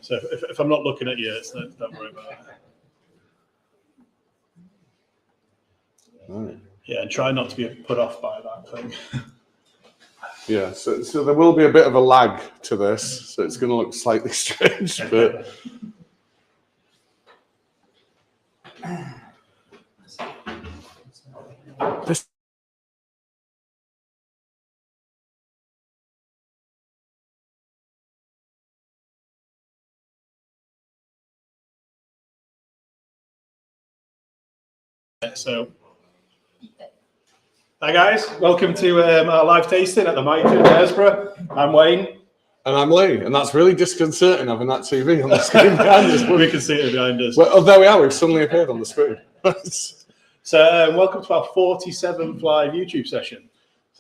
So if I'm not looking at you, don't worry about it. Right. Yeah, and try not to be put off by that thing. Yeah, so there will be a bit of a lag to this, so it's going to look slightly strange, but this. So, hi guys, welcome to our live tasting at the Mitre in Knaresborough. I'm Wayne. And I'm Lee, and that's really disconcerting having that TV on the screen behind us. We can see it behind us. Well, there we are, we've suddenly appeared on the screen. So, welcome to our 47th live YouTube session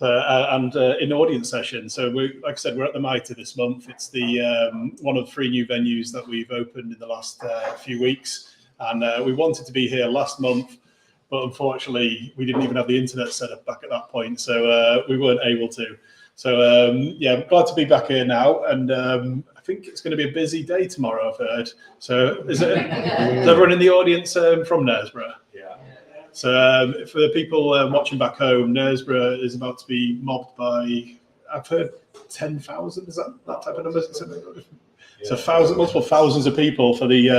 and in audience session. So, like I said, we're at the Mitre this month. It's the one of 3 new venues that we've opened in the last few weeks. And we wanted to be here last month, but unfortunately, we didn't even have the internet set up back at that point. So, we weren't able to. So, yeah, I'm glad to be back here now. And I think it's going to be a busy day tomorrow, I've heard. So, is everyone in the audience from Knaresborough? Yeah. So, for the people watching back home, Knaresborough is about to be mobbed by, I've heard, 10,000. Is that type of number? So, multiple thousands of people for the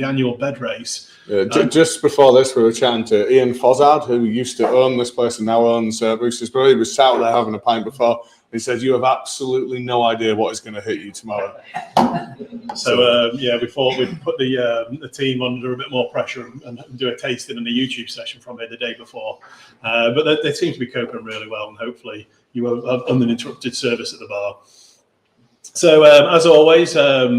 annual bed race. Yeah, just before this, we were chatting to Ian Fozzard, who used to own this place and now owns Roosters Brewery. He was sat there having a pint before. He said, "You have absolutely no idea what is going to hit you tomorrow." So yeah, we thought we'd put the team under a bit more pressure and do a tasting and a YouTube session from here the day before. But they seem to be coping really well, and hopefully you will have uninterrupted service at the bar. So as always, we're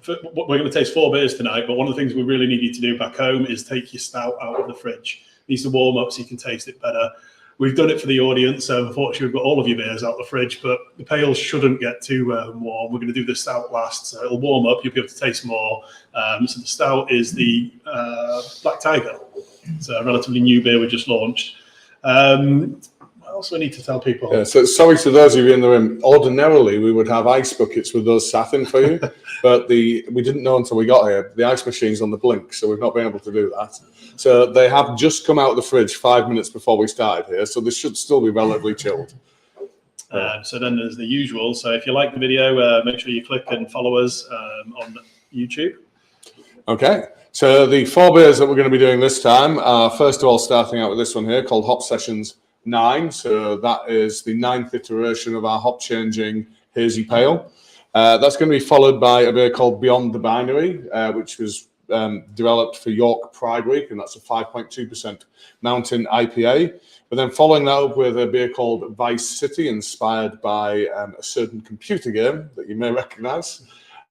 going to taste 4 beers tonight, but one of the things we really need you to do back home is take your stout out of the fridge. It needs to warm up so you can taste it better. We've done it for the audience, so unfortunately we've got all of your beers out the fridge, but the pails shouldn't get too warm. We're going to do the stout last, so it'll warm up, you'll be able to taste more. So the stout is the Black Tiger. It's a relatively new beer we just launched. What else do we need to tell people? Yeah, so sorry to those of you in the room. Ordinarily, we would have ice buckets with those sat in for you, but we didn't know until we got here. The ice machine's on the blink, so we've not been able to do that. So they have just come out of the fridge 5 minutes before we started here, so they should still be relatively chilled. So then there's the usual. So if you like the video, make sure you click and follow us on YouTube. Okay, so the 4 beers that we're going to be doing this time are, first of all, starting out with this one here called Hop Sessions 9. So that is the 9th iteration of our hop changing hazy pale. That's going to be followed by a beer called Beyond the Binary, which was developed for York Pride Week, and that's a 5.2% mountain IPA. But then following that up with a beer called Vice City, inspired by a certain computer game that you may recognize,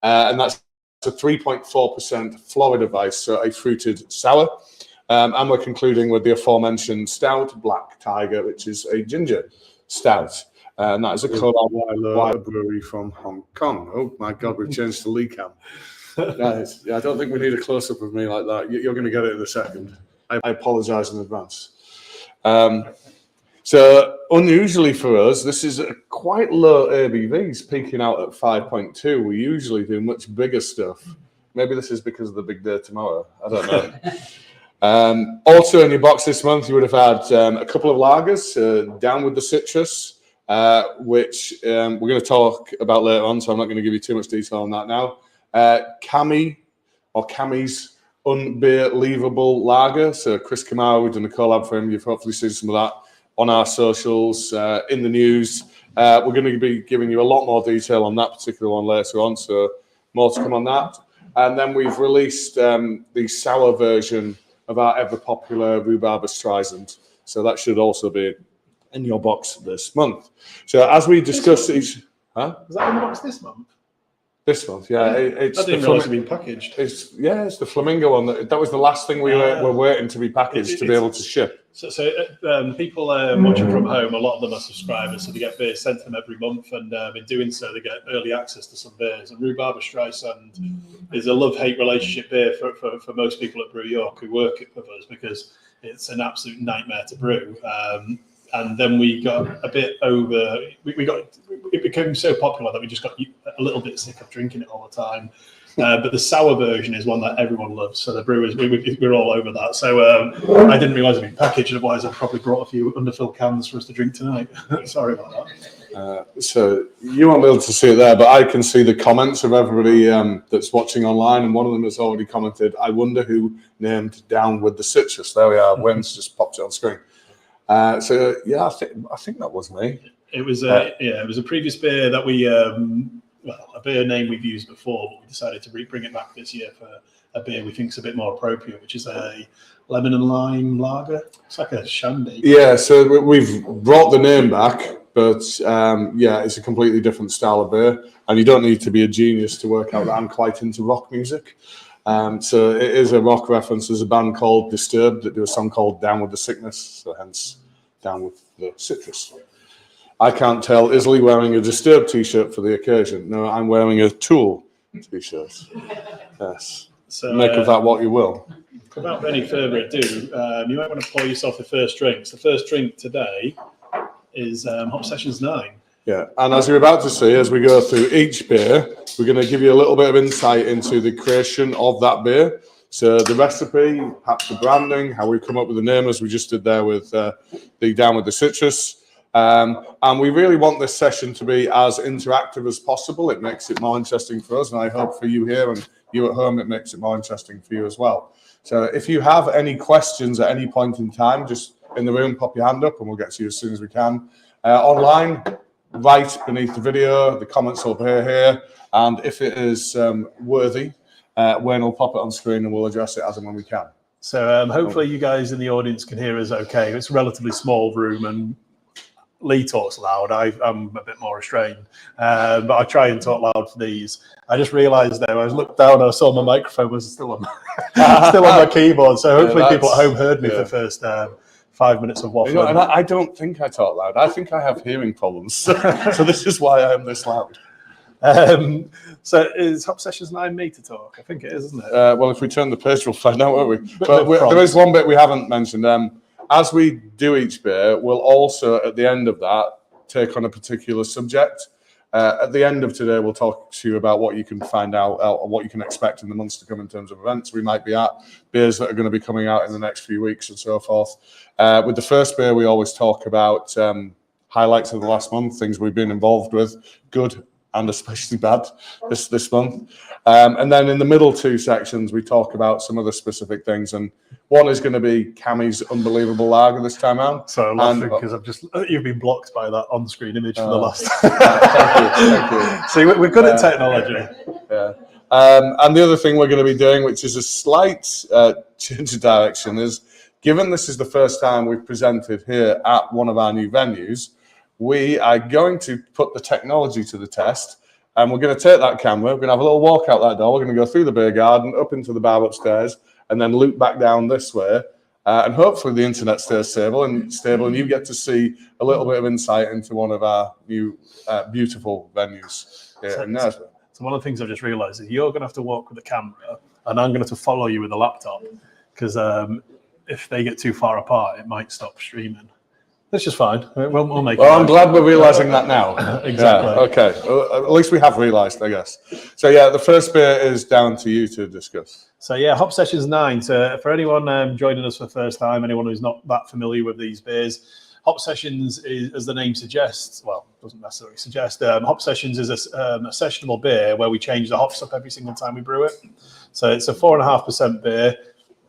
and that's a 3.4% Florida Vice, so a fruited sour. And we're concluding with the aforementioned stout, Black Tiger, which is a ginger stout. And that is a collab brewery from Hong Kong. Oh my God, we've changed to Lee Cam. Nice. Yeah, I don't think we need a close-up of me like that. You're going to get it in a second. I apologize in advance. So unusually for us, this is a quite low ABVs, peaking out at 5.2. We usually do much bigger stuff. Maybe this is because of the big day tomorrow. I don't know. Also in your box this month, you would have had a couple of lagers, Down with the Citrus, which we're going to talk about later on, so I'm not going to give you too much detail on that now. Cammy's Unbelievable Lager. So Chris Kamara, we've done a collab for him. You've hopefully seen some of that on our socials, in the news. We're going to be giving you a lot more detail on that particular one later on, so more to come on that. And then we've released the sour version of our ever-popular Rhubarb Streisand. So that should also be in your box this month. So as we discuss each... Huh? Is that in the box this month? This month, yeah. It's I didn't realise it had been packaged. It's the flamingo one. That was the last thing we were waiting to be packaged to be able to ship. So people watching from home, a lot of them are subscribers, so they get beers sent to them every month, and in doing so, they get early access to some beers. And Rhubarb Streisand is a love-hate relationship beer for most people at Brew York who work with us, because it's an absolute nightmare to brew. And then we got a bit over. It became so popular that we just got a little bit sick of drinking it all the time. But the sour version is one that everyone loves. So the brewers, we're all over that. So I didn't realise it'd been packaged. Otherwise, I'd probably brought a few underfilled cans for us to drink tonight. Sorry about that. So you won't be able to see it there, but I can see the comments of everybody that's watching online, and one of them has already commented, "I wonder who named Down with the Citrus." There we are. Wayne's just popped it on screen. So yeah, I think that was me. It was it was a previous beer that we a beer name we've used before, but we decided to bring it back this year for a beer we think is a bit more appropriate, which is a lemon and lime lager. It's like a shandy. Yeah, so we've brought the name back, but it's a completely different style of beer, and you don't need to be a genius to work out that I'm quite into rock music. So it is a rock reference. There's a band called Disturbed that do a song called Down with the Sickness, so hence Down with the Citrus. I can't tell, is Lee wearing a Disturbed t-shirt for the occasion? No, I'm wearing a Tool t-shirt. Yes. So make of that what you will. Without any further ado, you might want to pour yourself the first drink. So the first drink today is Hop Sessions 9. Yeah, and as you're about to see, as we go through each beer, we're going to give you a little bit of insight into the creation of that beer. So the recipe, perhaps the branding, how we come up with the name, as we just did there with the Down with the Citrus. And we really want this session to be as interactive as possible. It makes it more interesting for us, and I hope for you here and you at home, it makes it more interesting for you as well. So if you have any questions at any point in time, just in the room, pop your hand up and we'll get to you as soon as we can. Online, right beneath the video, the comments will appear here, and if it is worthy, Wayne will pop it on screen and we'll address it as and when we can. So hopefully you guys in the audience can hear us okay. It's a relatively small room and Lee talks loud. I'm a bit more restrained, but I try and talk loud for these. I just realised though, I looked down and I saw my microphone was still on my keyboard. So hopefully people at home heard me for the first 5 minutes of waffling. You know, and I don't think I talk loud. I think I have hearing problems. So this is why I'm this loud. So is Hop Sessions 9 me to talk? I think it is, isn't it? Well, if we turn the page, we'll find out, won't we? But there is one bit we haven't mentioned. As we do each beer, we'll also, at the end of that, take on a particular subject. At the end of today, we'll talk to you about what you can find out, or what you can expect in the months to come in terms of events we might be at, beers that are going to be coming out in the next few weeks and so forth. With the first beer, we always talk about highlights of the last month, things we've been involved with, good and especially bad this month. And then in the middle two sections, we talk about some other specific things. And one is going to be Cammy's unbelievable lager this time out. So I'm laughing because you've been blocked by that on-screen image for the last. Thank you. See, we're good at technology. Yeah. And the other thing we're going to be doing, which is a slight change of direction, is given this is the first time we've presented here at one of our new venues, we are going to put the technology to the test, and we're going to take that camera, we're going to have a little walk out that door, we're going to go through the beer garden, up into the bar upstairs, and then loop back down this way, and hopefully the internet stays stable, and you get to see a little bit of insight into one of our new beautiful venues here in Knaresborough. So one of the things I've just realised is you're going to have to walk with the camera, and I'm going to have to follow you with the laptop, because if they get too far apart, it might stop streaming. That's just fine. We'll make it. Well, I'm glad we're realising that now. Exactly. Yeah, okay. Well, at least we have realised, I guess. So, yeah, the first beer is down to you to discuss. So, yeah, Hop Sessions 9. So, for anyone joining us for the first time, anyone who's not that familiar with these beers, Hop Sessions is, as the name suggests, well, doesn't necessarily suggest, Hop Sessions is a sessionable beer where we change the hops up every single time we brew it. So, it's a 4.5% beer.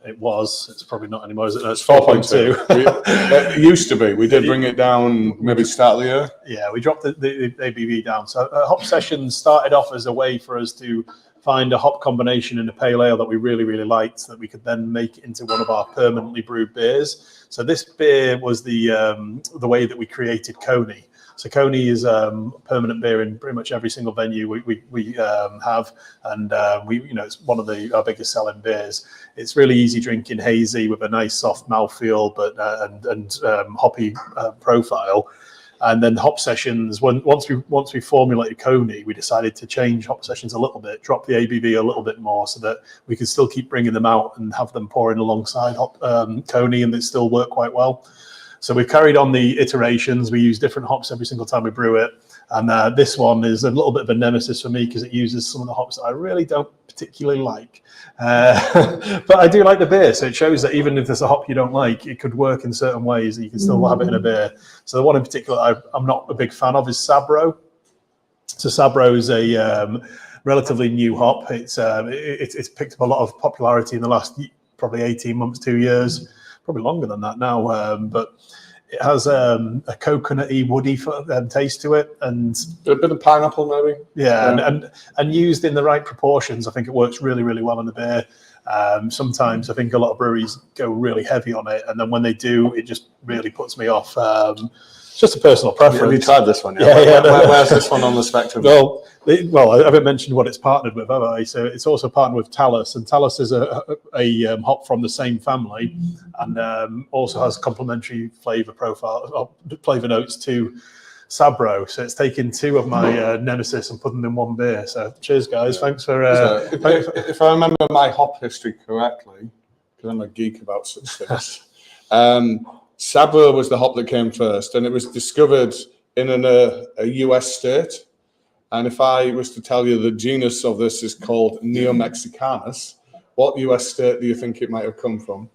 It's probably not anymore, is it? No, it's 4.2. It used to be. We did bring it down maybe start of the year. Yeah, we dropped the ABV down. So Hop Sessions started off as a way for us to find a hop combination in a pale ale that we really, really liked, so that we could then make it into one of our permanently brewed beers. So this beer was the way that we created Coney. So Coney is a permanent beer in pretty much every single venue we have, and it's one of our biggest selling beers. It's really easy drinking, hazy with a nice soft mouthfeel, but and hoppy profile. And then Hop Sessions, once we formulated Coney, we decided to change Hop Sessions a little bit, drop the ABV a little bit more, so that we could still keep bringing them out and have them pouring alongside Coney, and they still work quite well. So we've carried on the iterations. We use different hops every single time we brew it. And this one is a little bit of a nemesis for me because it uses some of the hops that I really don't particularly like. But I do like the beer, so it shows that even if there's a hop you don't like, it could work in certain ways that you can still have it in a beer. So the one in particular I'm not a big fan of is Sabro. So Sabro is a relatively new hop. It's picked up a lot of popularity in the last probably 18 months, 2 years, probably longer than that now. But it has a coconutty, woody taste to it, and a bit of pineapple, maybe. Yeah. And used in the right proportions, I think it works really, really well in the beer. Sometimes I think a lot of breweries go really heavy on it, and then when they do, it just really puts me off. It's just a personal preference. Have you tried this one? Yeah. Where's this one on the spectrum? Well, I haven't mentioned what it's partnered with, have I? So it's also partnered with Talus, and Talus is a hop from the same family, and also has complementary flavour notes to Sabro. So it's taken two of my nemesis and put them in one beer. So cheers, guys. Thanks for. If I remember my hop history correctly, because I'm a geek about such things. Sabro was the hop that came first, and it was discovered in a US state. And if I was to tell you the genus of this is called Neo-Mexicanus, what US state do you think it might have come from?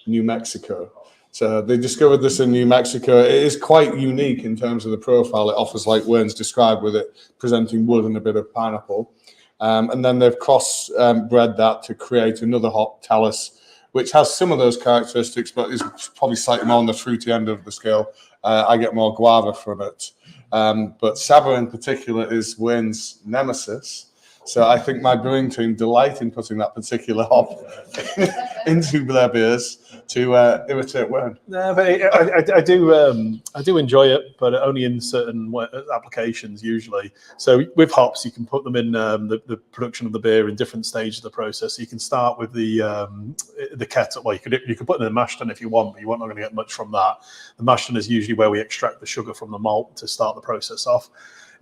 New Mexico. So they discovered this in New Mexico. It is quite unique in terms of the profile it offers, like Wayne's described, with it presenting wood and a bit of pineapple. And then they've cross-bred that to create another hop, Talus, which has some of those characteristics, but is probably slightly more on the fruity end of the scale. I get more guava from it. But Sabro in particular is Wayne's nemesis. So I think my brewing team delight in putting that particular hop into their beers to imitate Wayne. No, but I do enjoy it, but only in certain applications usually. So with hops, you can put them in the production of the beer in different stages of the process. So you can start with the kettle. Well, you could put them in the mash tun if you want, but you're not going to get much from that. The mash tun is usually where we extract the sugar from the malt to start the process off.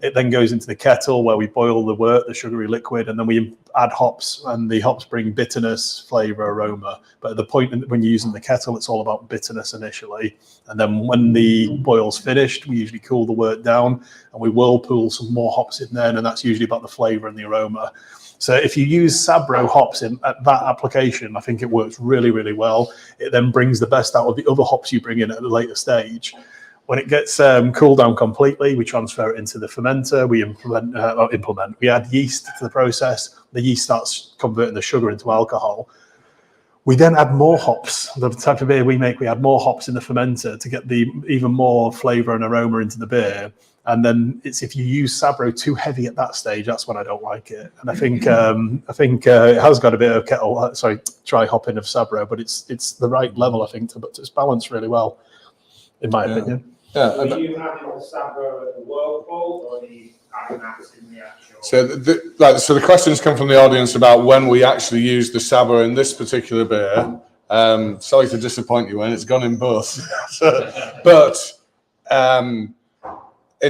It then goes into the kettle where we boil the wort, the sugary liquid, and then we add hops, and the hops bring bitterness, flavour, aroma. But at the point when you're using the kettle, it's all about bitterness initially. And then when the boil's finished, we usually cool the wort down, and we whirlpool some more hops in there, and that's usually about the flavour and the aroma. So if you use Sabro hops at that application, I think it works really, really well. It then brings the best out of the other hops you bring in at a later stage. When it gets cooled down completely, we transfer it into the fermenter. We add yeast to the process. The yeast starts converting the sugar into alcohol. We then add more hops. The type of beer we make, we add more hops in the fermenter to get the even more flavour and aroma into the beer. And then it's if you use Sabro too heavy at that stage, that's when I don't like it. And I think it has got a bit of dry hopping of Sabro, but it's the right level, I think, but it's balanced really well, in my opinion. Yeah. Are you having the Sabro at the whirlpool, or are you having that in the actual? So the questions come from the audience about when we actually use the Sabro in this particular beer. Sorry to disappoint you, and it's gone in both. But in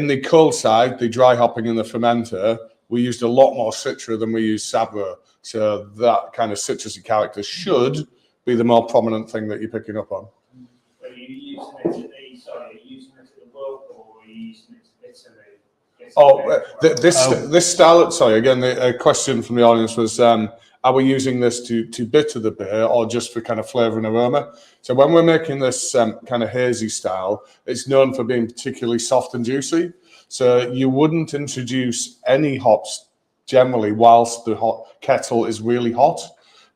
the cold side, the dry hopping in the fermenter, we used a lot more Citra than we used Sabro. So that kind of citrusy character should be the more prominent thing that you're picking up on. Are you using it at the whirlpool, or are you using it bitterly? This style. Sorry, again, the question from the audience was: are we using this to bitter the beer, or just for kind of flavour and aroma? So when we're making this kind of hazy style, it's known for being particularly soft and juicy. So you wouldn't introduce any hops generally whilst the hot kettle is really hot,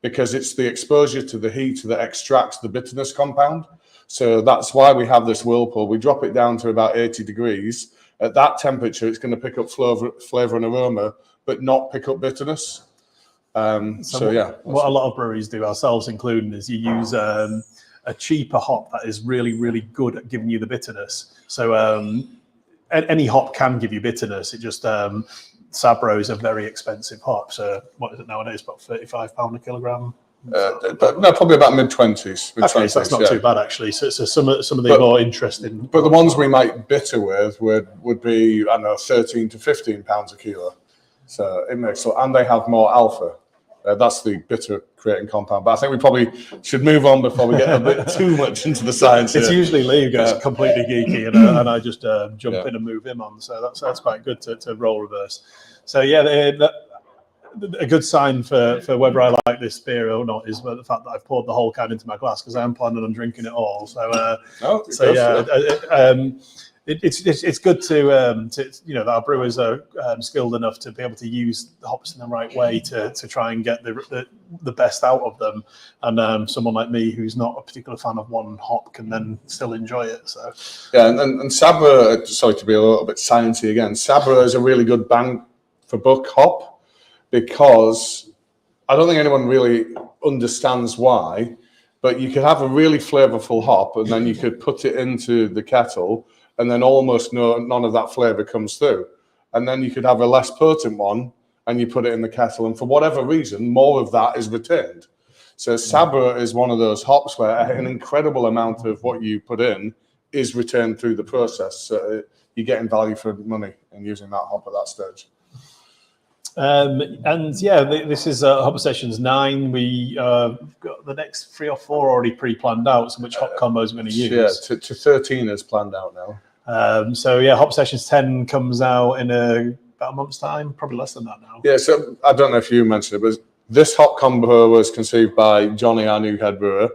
because it's the exposure to the heat that extracts the bitterness compound. So that's why we have this whirlpool. We drop it down to about 80 degrees. At that temperature, it's going to pick up flavour and aroma, but not pick up bitterness. What a lot of breweries do, ourselves including, is you use a cheaper hop that is really, really good at giving you the bitterness. So any hop can give you bitterness. It just Sabro is a very expensive hop. So what is it nowadays? About £35 a kilogram. Probably about mid-20s. Okay, so that's not too bad actually. So some of the more interesting. But the ones we might bitter with would be, I don't know, £13 to £15 a kilo. So it makes and they have more alpha That's the bitter creating compound. But I think we probably should move on before we get a bit too much into the science. It's usually Lee who gets completely geeky, and I just jump in and move him on. So that's quite good to role reverse. So yeah, a good sign for whether I like this beer or not is the fact that I've poured the whole can into my glass, because I am planning on drinking it all. So it's good to that our brewers are skilled enough to be able to use the hops in the right way to try and get the best out of them. And someone like me who's not a particular fan of one hop can then still enjoy it. So yeah, and Sabra, sorry to be a little bit sciencey again, Sabra is a really good bang for buck hop, because I don't think anyone really understands why, but you could have a really flavorful hop and then you could put it into the kettle and then almost none of that flavor comes through. And then you could have a less potent one and you put it in the kettle, and for whatever reason, more of that is retained. So Sabra is one of those hops where an incredible amount of what you put in is retained through the process. So you're getting value for money in using that hop at that stage. And yeah, this is Hop Sessions 9. We got the next 3 or 4 already pre-planned out, so which hop combos we're going to use. Yeah, to 13 is planned out now. So yeah, Hop Sessions 10 comes out in about a month's time, probably less than that now. Yeah, so I don't know if you mentioned it, but this hop combo was conceived by Johnny, our new head brewer.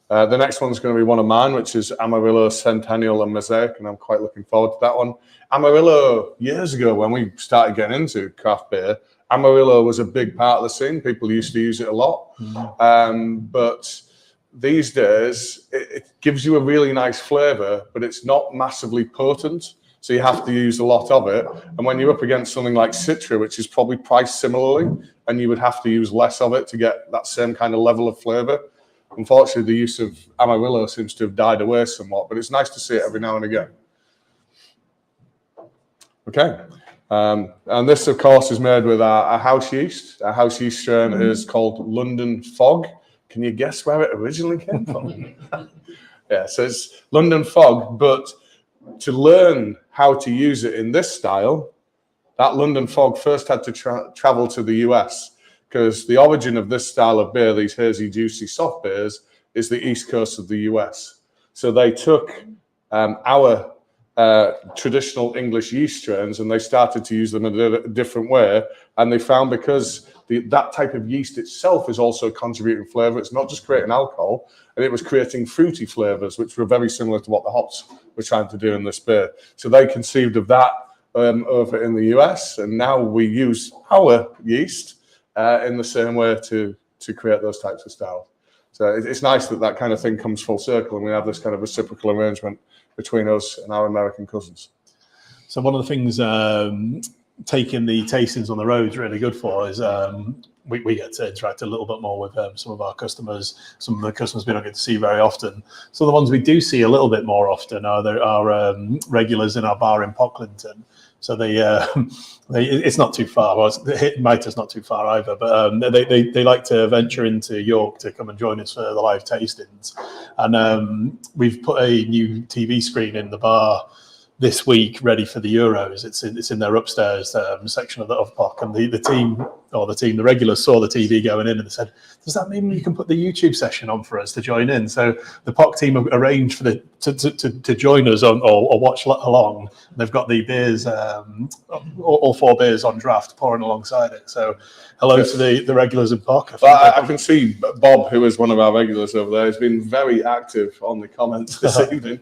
The next one's going to be one of mine, which is Amarillo, Centennial, and Mosaic, and I'm quite looking forward to that one. Amarillo, years ago when we started getting into craft beer, Amarillo was a big part of the scene. People used to use it a lot. But these days, it gives you a really nice flavour, but it's not massively potent. So you have to use a lot of it. And when you're up against something like Mitre, which is probably priced similarly, and you would have to use less of it to get that same kind of level of flavour. Unfortunately, the use of Amarillo seems to have died away somewhat, but it's nice to see it every now and again. Okay. And this, of course, is made with our house yeast. Our house yeast strain is called London Fog. Can you guess where it originally came from? Yeah, so it's London Fog, but to learn how to use it in this style, that London Fog first had to travel to the US, because the origin of this style of beer, these hazy, juicy, soft beers, is the east coast of the US. So they took our traditional English yeast strains and they started to use them in a different way. And they found, because that type of yeast itself is also contributing flavour, it's not just creating alcohol, and it was creating fruity flavours, which were very similar to what the hops were trying to do in this beer. So they conceived of that over in the US, and now we use our yeast in the same way to create those types of styles. So it's nice that kind of thing comes full circle and we have this kind of reciprocal arrangement between us and our American cousins. So one of the things taking the tastings on the road is really good for is we get to interact a little bit more with some of our customers, some of the customers we don't get to see very often. So the ones we do see a little bit more often are regulars in our bar in Pocklington. So it's not too far. Well, Mitre's not too far either, but they like to venture into York to come and join us for the live tastings. And we've put a new TV screen in the bar this week, ready for the Euros. It's in their upstairs section of POC, and the regulars saw the TV going in and they said, "Does that mean you can put the YouTube session on for us to join in?" So the POC team have arranged for to join us on or watch along. They've got the beers, all 4 beers on draft, pouring alongside it. So hello to the regulars in POC. I can see Bob, who is one of our regulars over there, has been very active on the comments this evening.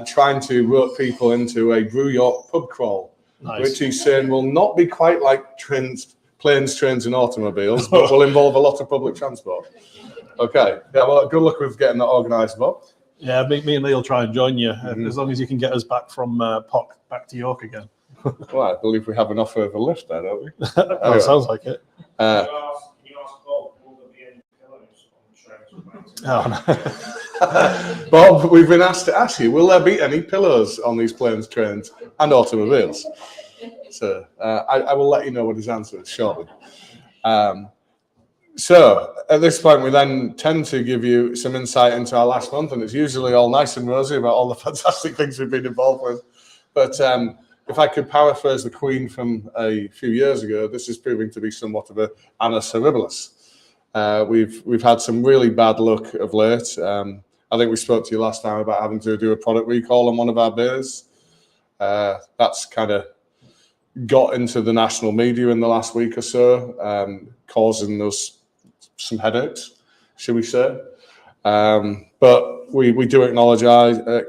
Trying to rope people into a Brew York pub crawl, which he's saying will not be quite like planes, trains and automobiles, but will involve a lot of public transport. Okay, yeah, well, good luck with getting that organised, Bob. Yeah, me and Lee will try and join you, as long as you can get us back from POC back to York again. Well, I believe we have an offer of a lift there, don't we? Anyway. Sounds like it. Can you ask Bob, will there be any pillows on the trains? Oh, no. Bob, we've been asked to ask you, will there be any pillows on these planes, trains and automobiles? So I will let you know what his answer is shortly. So at this point, we then tend to give you some insight into our last month, and it's usually all nice and rosy about all the fantastic things we've been involved with. But if I could paraphrase the Queen from a few years ago, this is proving to be somewhat of a annus horribilis. We've had some really bad luck of late. I think we spoke to you last time about having to do a product recall on one of our beers. That's kind of got into the national media in the last week or so, causing us some headaches, should we say. But we do acknowledge rather.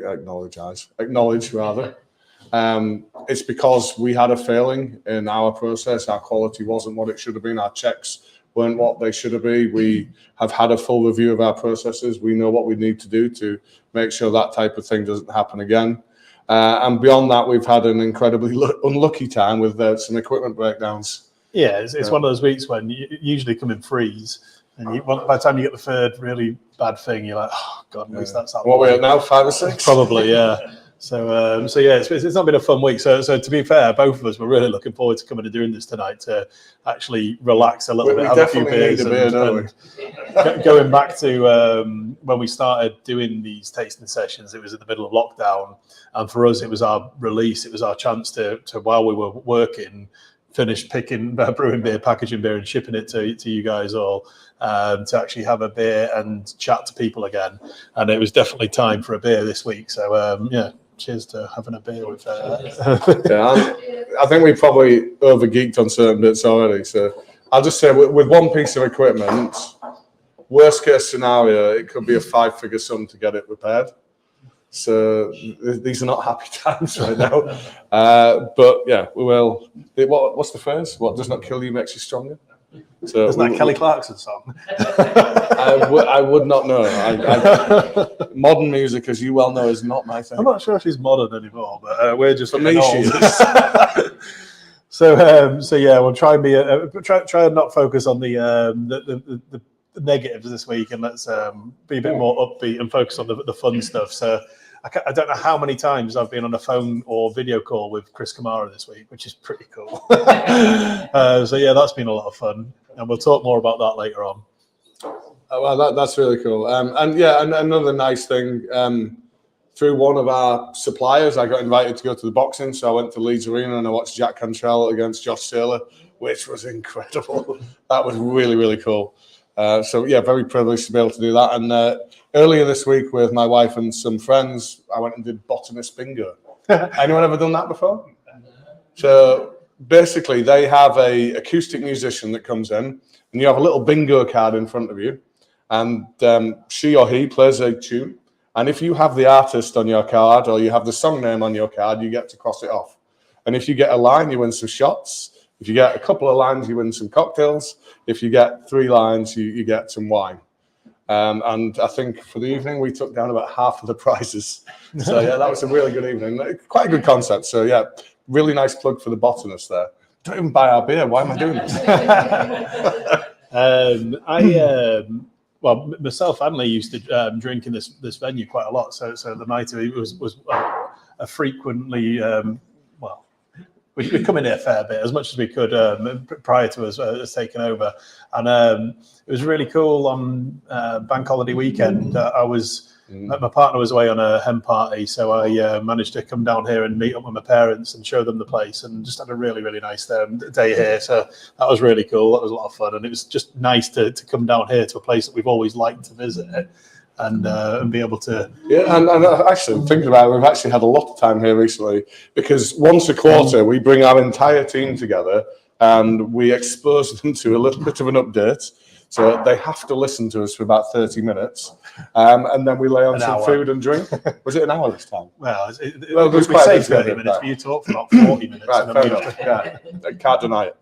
It's because we had a failing in our process. Our quality wasn't what it should have been. Our checks weren't what they should have been. We have had a full review of our processes. We know what we need to do to make sure that type of thing doesn't happen again. And beyond that, we've had an incredibly unlucky time with some equipment breakdowns. Yeah, it's one of those weeks when you usually come in freeze, and by the time you get the third really bad thing, you're like, oh God, at least that's out. What we're at now, 5 or 6? Probably, yeah. So yeah, it's not been a fun week. So to be fair, both of us were really looking forward to coming and doing this tonight to actually relax a little bit, have a few beers, and going back to when we started doing these tasting sessions, it was in the middle of lockdown, and for us, it was our release. It was our chance to while we were working, finish picking, brewing beer, packaging beer, and shipping it to you guys all, to actually have a beer and chat to people again. And it was definitely time for a beer this week. So yeah. Cheers to having a beer with yeah, I think we probably over geeked on certain bits already. So I'll just say with one piece of equipment, worst case scenario, it could be a 5-figure sum to get it repaired. So these are not happy times right now. But yeah, we will. What's the phrase? What does not kill you makes you stronger. So isn't that Kelly Clarkson's song? I would not know. Modern music, as you well know, is not my thing. I'm not sure if she's modern anymore, but we're just for me. She is. So yeah, we'll try and be try and not focus on the negatives this week, and let's be a bit more upbeat and focus on the fun stuff. So I don't know how many times I've been on a phone or video call with Chris Kamara this week, which is pretty cool. So yeah, that's been a lot of fun, and we'll talk more about that later on. Well, that's really cool. And yeah, and another nice thing, through one of our suppliers, I got invited to go to the boxing, so I went to Leeds Arena and I watched Jack Cantrell against Josh Taylor, which was incredible. That was really, really cool. So yeah, very privileged to be able to do that. And earlier this week with my wife and some friends, I went and did botanist bingo. Anyone ever done that before? So basically they have a acoustic musician that comes in, and you have a little bingo card in front of you, and she or he plays a tune. And if you have the artist on your card or you have the song name on your card, you get to cross it off. And if you get a line, you win some shots. If you get a couple of lines, you win some cocktails. If you get 3 lines, you get some wine. And I think for the evening, we took down about half of the prizes. So yeah, that was a really good evening. Quite a good concept. So yeah, really nice plug for the botanist there. Don't even buy our beer. Why am I doing this? Well, myself and Lee used to drink in this venue quite a lot. So the Mitre was a frequently, well, we'd come in here a fair bit, as much as we could prior to us taking over. And it was really cool on Bank Holiday weekend. My partner was away on a hen party, so I managed to come down here and meet up with my parents and show them the place, and just had a really, really nice day here. So that was really cool. That was a lot of fun, and it was just nice to come down here to a place that we've always liked to visit and be able to. Yeah, and actually thinking about it, we've actually had a lot of time here recently, because once a quarter we bring our entire team together and we expose them to a little bit of an update. So they have to listen to us for about 30 minutes, and then we lay on some food and drink. Was it an hour this time? Well, it was quite 30 minutes, but you talk for about 40 minutes. Right, fair enough. Yeah, I can't deny it.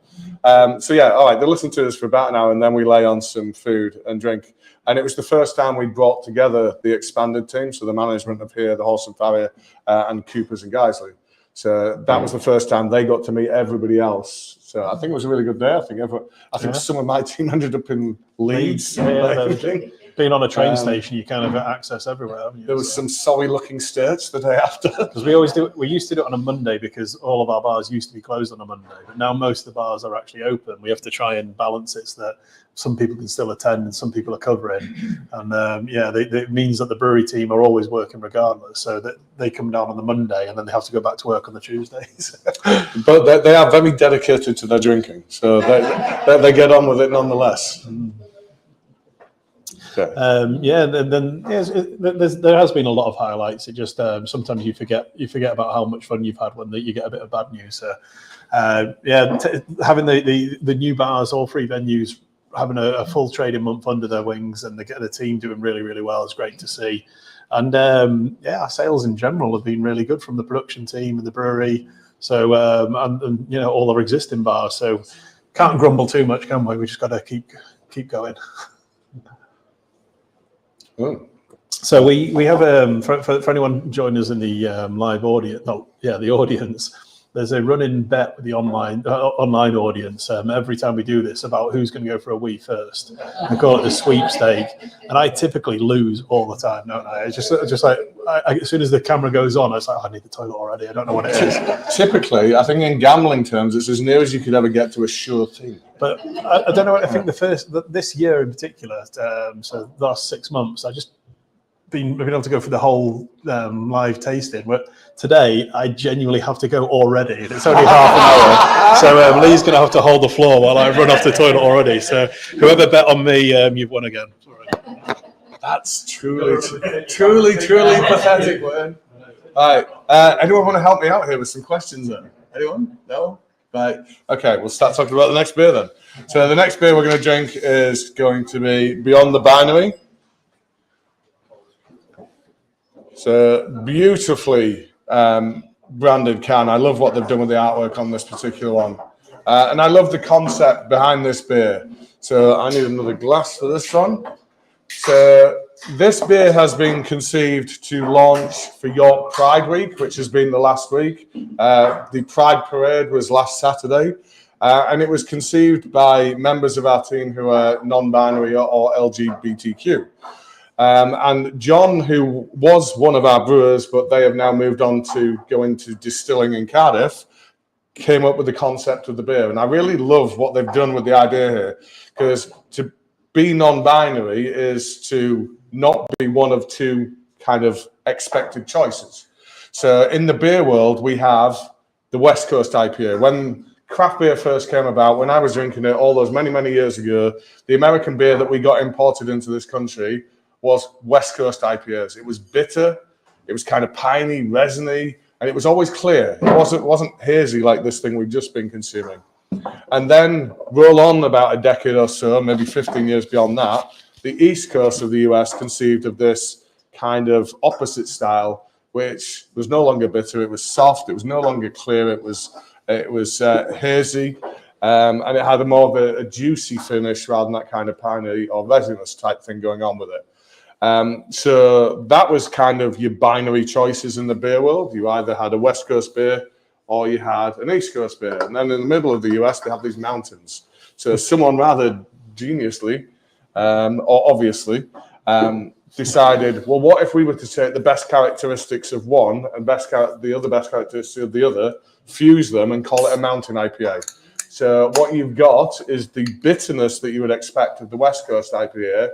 So yeah, all right, they listen to us for about an hour, and then we lay on some food and drink. And it was the first time we brought together the expanded team, so the management of here, the Horse and Farrier, and Coopers and Guiseley. So that was the first time they got to meet everybody else. So I think it was a really good day. I think some of my team ended up in Leeds. being on a train station, you kind of have access everywhere, haven't you? There was some sorry-looking sturts the day after. Because we used to do it on a Monday because all of our bars used to be closed on a Monday, but now most of the bars are actually open. We have to try and balance it so that some people can still attend and some people are covering. And it means that the brewery team are always working regardless, so that they come down on the Monday and then they have to go back to work on the Tuesdays. But they are very dedicated to their drinking, so they get on with it nonetheless. Okay. There has been a lot of highlights. It just sometimes you forget about how much fun you've had when you get a bit of bad news. So, having the new bars, all 3 venues, having a full trading month under their wings, and the team doing really, really well is great to see. And our sales in general have been really good from the production team and the brewery. So and all our existing bars. So can't grumble too much, can we? We just got to keep going. Oh. So we have for anyone joining us in the live audience, the audience. There's a running bet with the online audience every time we do this about who's going to go for a wee first. We call it the sweepstake, and I typically lose all the time, don't I? It's just like as soon as the camera goes on, it's like I need the toilet already. I don't know what it is. Typically, I think in gambling terms, it's as near as you could ever get to a sure thing. But I don't know. I think this year in particular, so the last 6 months, I just been able to go for the whole live tasting. But today, I genuinely have to go already, and it's only half an hour. So Lee's going to have to hold the floor while I run off the toilet already. So whoever bet on me, you've won again. Sorry. That's truly pathetic, man. All right, anyone want to help me out here with some questions then? Anyone? No? Right. Okay, we'll start talking about the next beer then. So the next beer we're going to drink is going to be Beyond the Binary. So beautifully branded can. I love what they've done with the artwork on this particular one. And I love the concept behind this beer. So I need another glass for this one. So this beer has been conceived to launch for York Pride Week, which has been the last week. The Pride Parade was last Saturday. And it was conceived by members of our team who are non-binary or LGBTQ. And John, who was one of our brewers, but they have now moved on to go into distilling in Cardiff, came up with the concept of the beer. And I really love what they've done with the idea here, because to be non-binary is to not be one of 2 kind of expected choices. So in the beer world, we have the West Coast IPA. When craft beer first came about, when I was drinking it all those many, many years ago, the American beer that we got imported into this country was West Coast IPAs. It was bitter, it was kind of piney, resiny, and it was always clear. It wasn't hazy like this thing we've just been consuming. And then roll on about a decade or so, maybe 15 years beyond that, the East Coast of the US conceived of this kind of opposite style, which was no longer bitter, it was soft, it was no longer clear, it was hazy, and it had a more of a juicy finish rather than that kind of piney or resinous type thing going on with it. So that was kind of your binary choices in the beer world. You either had a West Coast beer or you had an East Coast beer. And then in the middle of the US, they have these mountains. So someone rather geniusly, or obviously, decided, well, what if we were to take the best characteristics of one and the other best characteristics of the other, fuse them and call it a mountain IPA. So what you've got is the bitterness that you would expect of the West Coast IPA,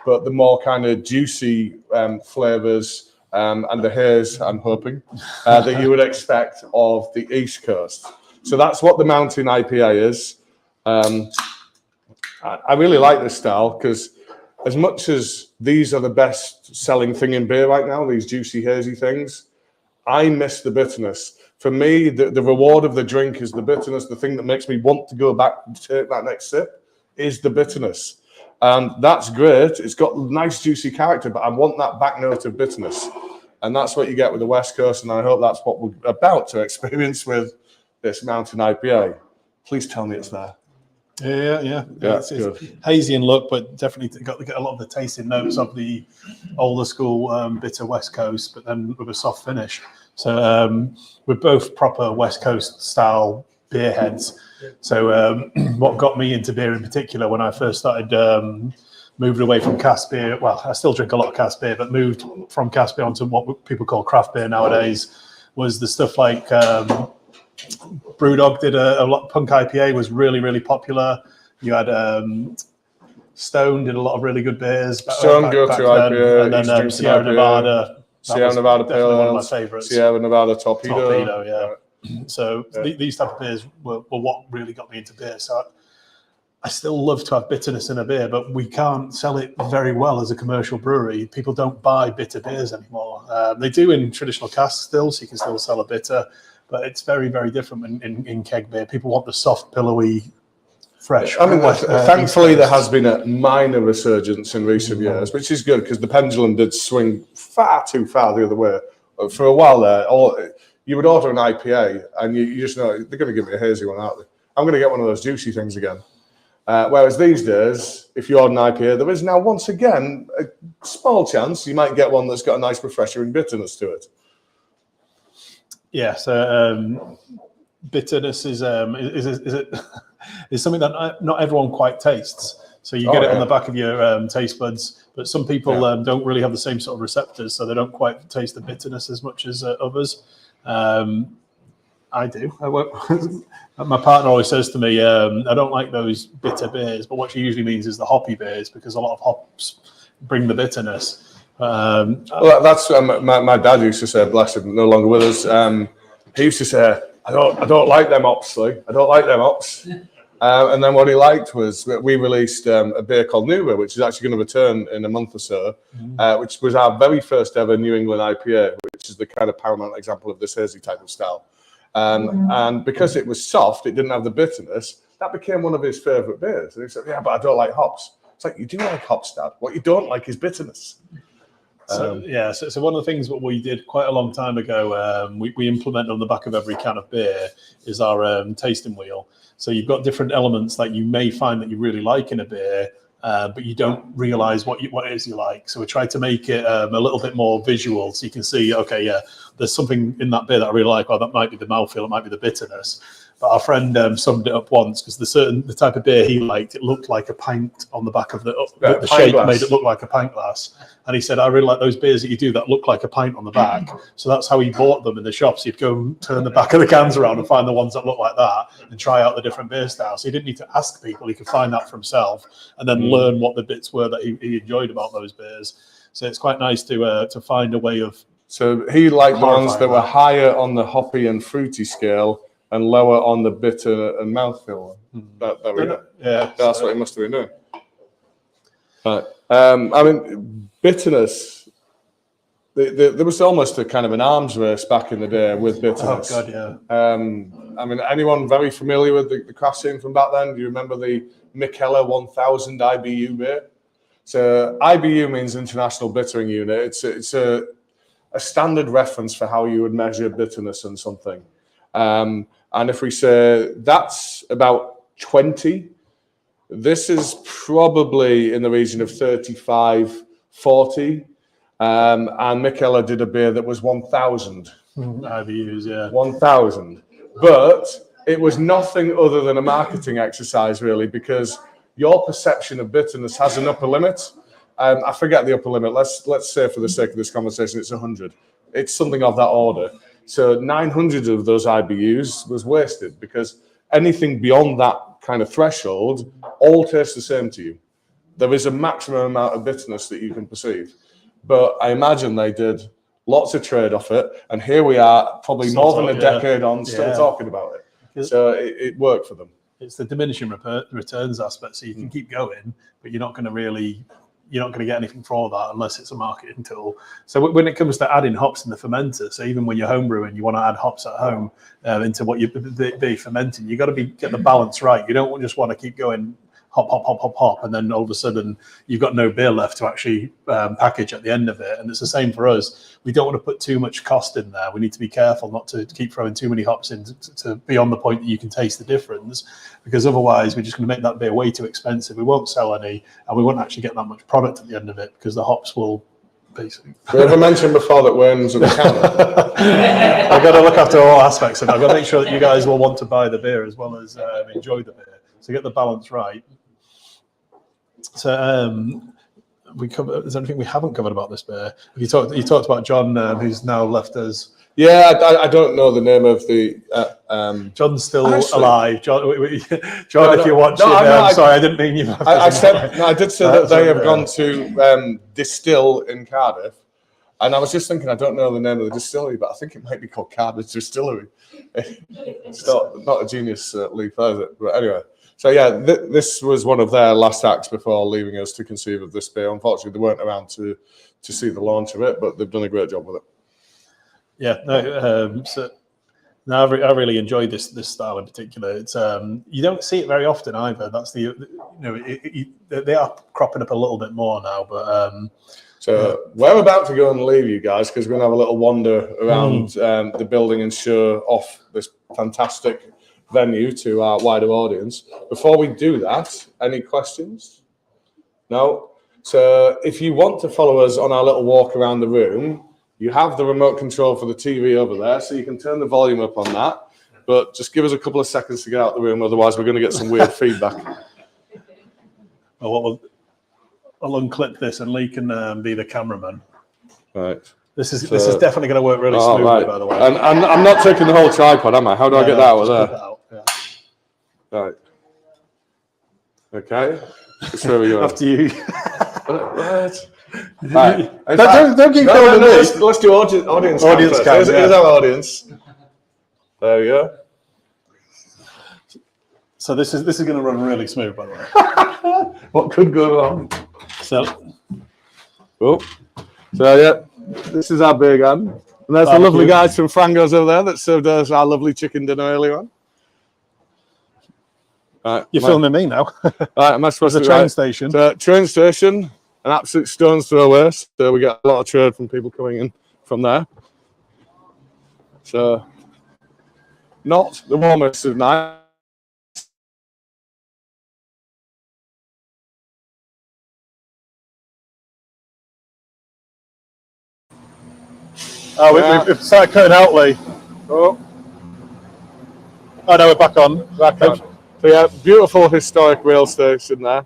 but the more kind of juicy flavors and the haze, I'm hoping, that you would expect of the East Coast. So that's what the mountain IPA is. I really like this style because as much as these are the best selling thing in beer right now, these juicy, hazy things, I miss the bitterness. For me, the reward of the drink is the bitterness. The thing that makes me want to go back and take that next sip is the bitterness. And that's great. It's got nice, juicy character, but I want that back note of bitterness. And that's what you get with the West Coast, and I hope that's what we're about to experience with this mountain IPA. Please tell me it's there. Yeah. It's hazy in look, but definitely got a lot of the tasting notes of the older school bitter West Coast, but then with a soft finish. So we're both proper West Coast style beer heads. So what got me into beer in particular when I first started moved away from cask beer. Well, I still drink a lot of cask beer, but moved from cask beer onto what people call craft beer nowadays. Was the stuff like Brewdog did a lot. Punk IPA was really, really popular. You had Stone did a lot of really good beers. Stone go to IPA, and then Sierra Nevada. Sierra Nevada Pale one of my favourites. Sierra Nevada Torpedo. Yeah. So these type of beers were what really got me into beer. So I still love to have bitterness in a beer, but we can't sell it very well as a commercial brewery. People don't buy bitter beers anymore. They do in traditional casks still, so you can still sell a bitter, but it's very, very different in keg beer. People want the soft, pillowy, fresh. I mean, thankfully, there has been a minor resurgence in recent years, which is good because the pendulum did swing far too far the other way. For a while there, you would order an IPA and you just know they're going to give me a hazy one, aren't they? I'm going to get one of those juicy things again. Whereas these days, if you order an IPA, there is now once again a small chance you might get one that's got a nice refreshing bitterness to it. Yeah, so bitterness is something that not everyone quite tastes. So you get it on the back of your taste buds, but some people don't really have the same sort of receptors, so they don't quite taste the bitterness as much as others. I do. My partner always says to me, I don't like those bitter beers, but what she usually means is the hoppy beers because a lot of hops bring the bitterness. Well, that's my dad used to say, bless him, no longer with us. He used to say, I don't like them hops, Lee. I don't like them hops. And then what he liked was we released a beer called Mitre, which is actually going to return in a month or so, which was our very first ever New England IPA, which is the kind of paramount example of this hazy type of style. And because it was soft, it didn't have the bitterness, that became one of his favourite beers. And he said, yeah, but I don't like hops. It's like, you do like hops, Dad. What you don't like is bitterness. So one of the things that we did quite a long time ago, we implemented on the back of every can of beer is our tasting wheel. So you've got different elements that you may find that you really like in a beer, but you don't realise what it is you like. So we tried to make it a little bit more visual, so you can see, okay, yeah, there's something in that beer that I really like. Well, that might be the mouthfeel, it might be the bitterness. But our friend summed it up once because the type of beer he liked, it looked like a pint on the back of the shape glass. Made it look like a pint glass. And he said, I really like those beers that you do that look like a pint on the back. So that's how he bought them in the shops. He'd go turn the back of the cans around and find the ones that look like that and try out the different beer styles. So he didn't need to ask people. He could find that for himself and then learn what the bits were that he enjoyed about those beers. So it's quite nice to find a way of... So he liked the ones that were higher on the hoppy and fruity scale and lower on the bitter and mouthfeel. That's what he must have been doing. Right. I mean, bitterness. There was almost a kind of an arms race back in the day with bitterness. Oh God, yeah. I mean, anyone very familiar with the craft scene from back then? Do you remember the Mitre 1000 IBU beer? So IBU means International Bittering Unit. It's a standard reference for how you would measure bitterness in something. And if we say that's about 20, this is probably in the region of 35, 40. And Michele did a beer that was 1,000. IBUs, yeah. 1,000. But it was nothing other than a marketing exercise, really, because your perception of bitterness has an upper limit. I forget the upper limit. Let's say for the sake of this conversation, it's 100. It's something of that order. So 900 of those IBUs was wasted because anything beyond that kind of threshold all tastes the same to you. There is a maximum amount of bitterness that you can perceive. But I imagine they did lots of trade off it. And here we are, probably more than a decade on, still talking about it. So it worked for them. It's the diminishing returns aspect. So you can keep going, but you're not going to get anything for that unless it's a marketing tool. So when it comes to adding hops in the fermenter, so even when you're home brewing, you want to add hops at home into what you're fermenting, you got to get the balance right. You don't just want to keep going hop, hop, hop, hop, hop, and then all of a sudden you've got no beer left to actually package at the end of it. And it's the same for us. We don't want to put too much cost in there. We need to be careful not to keep throwing too many hops in to beyond the point that you can taste the difference, because otherwise we're just going to make that beer way too expensive. We won't sell any, and we won't actually get that much product at the end of it because the hops will basically... We ever mentioned before that Wayne's an accountant? I've got to look after all aspects of it. I've got to make sure that you guys will want to buy the beer as well as enjoy the beer. So get the balance right. So we cover? Is there anything we haven't covered about this beer? You talked about John, who's now left us. Yeah, I don't know the name of the. John's still Actually, alive. John, John, if you're watching, sorry, I didn't mean you. I did say that they have gone to distill in Cardiff, and I was just thinking I don't know the name of the distillery, but I think it might be called Cardiff Distillery. It's not a genius leap, is it? But anyway. So yeah, this was one of their last acts before leaving us to conceive of this beer. Unfortunately, they weren't around to see the launch of it, but they've done a great job with it. Yeah, I really enjoyed this style in particular. It's you don't see it very often either. That's they are cropping up a little bit more now, but. So we're about to go and leave you guys because we're going to have a little wander around the building and show off this fantastic venue to our wider audience. Before we do that, any questions? No? So if you want to follow us on our little walk around the room, you have the remote control for the TV over there, so you can turn the volume up on that. But just give us a couple of seconds to get out the room, otherwise we're going to get some weird feedback. Well, I'll unclip this and Lee can be the cameraman. Right. This is definitely going to work really smoothly, right. By the way. And I'm not taking the whole tripod, am I? How do I get that out of there? Right. Okay. So we go. After you. Right. Don't keep going. Let's do audience cam. Here's our audience. There we go. So this is going to run really smooth, by the way. What could go wrong? So yeah, this is our beer garden. And there's the lovely guys from Frango's over there that served us our lovely chicken dinner earlier on. Right, you're filming me now. Right, am I supposed to? There's a train station. So, train station, an absolute stone's throw away. So we get a lot of trade from people coming in from there. So, not the warmest of nights. Oh, we've started cutting out, Lee. Oh, no, we're back on. So yeah, beautiful historic rail station there.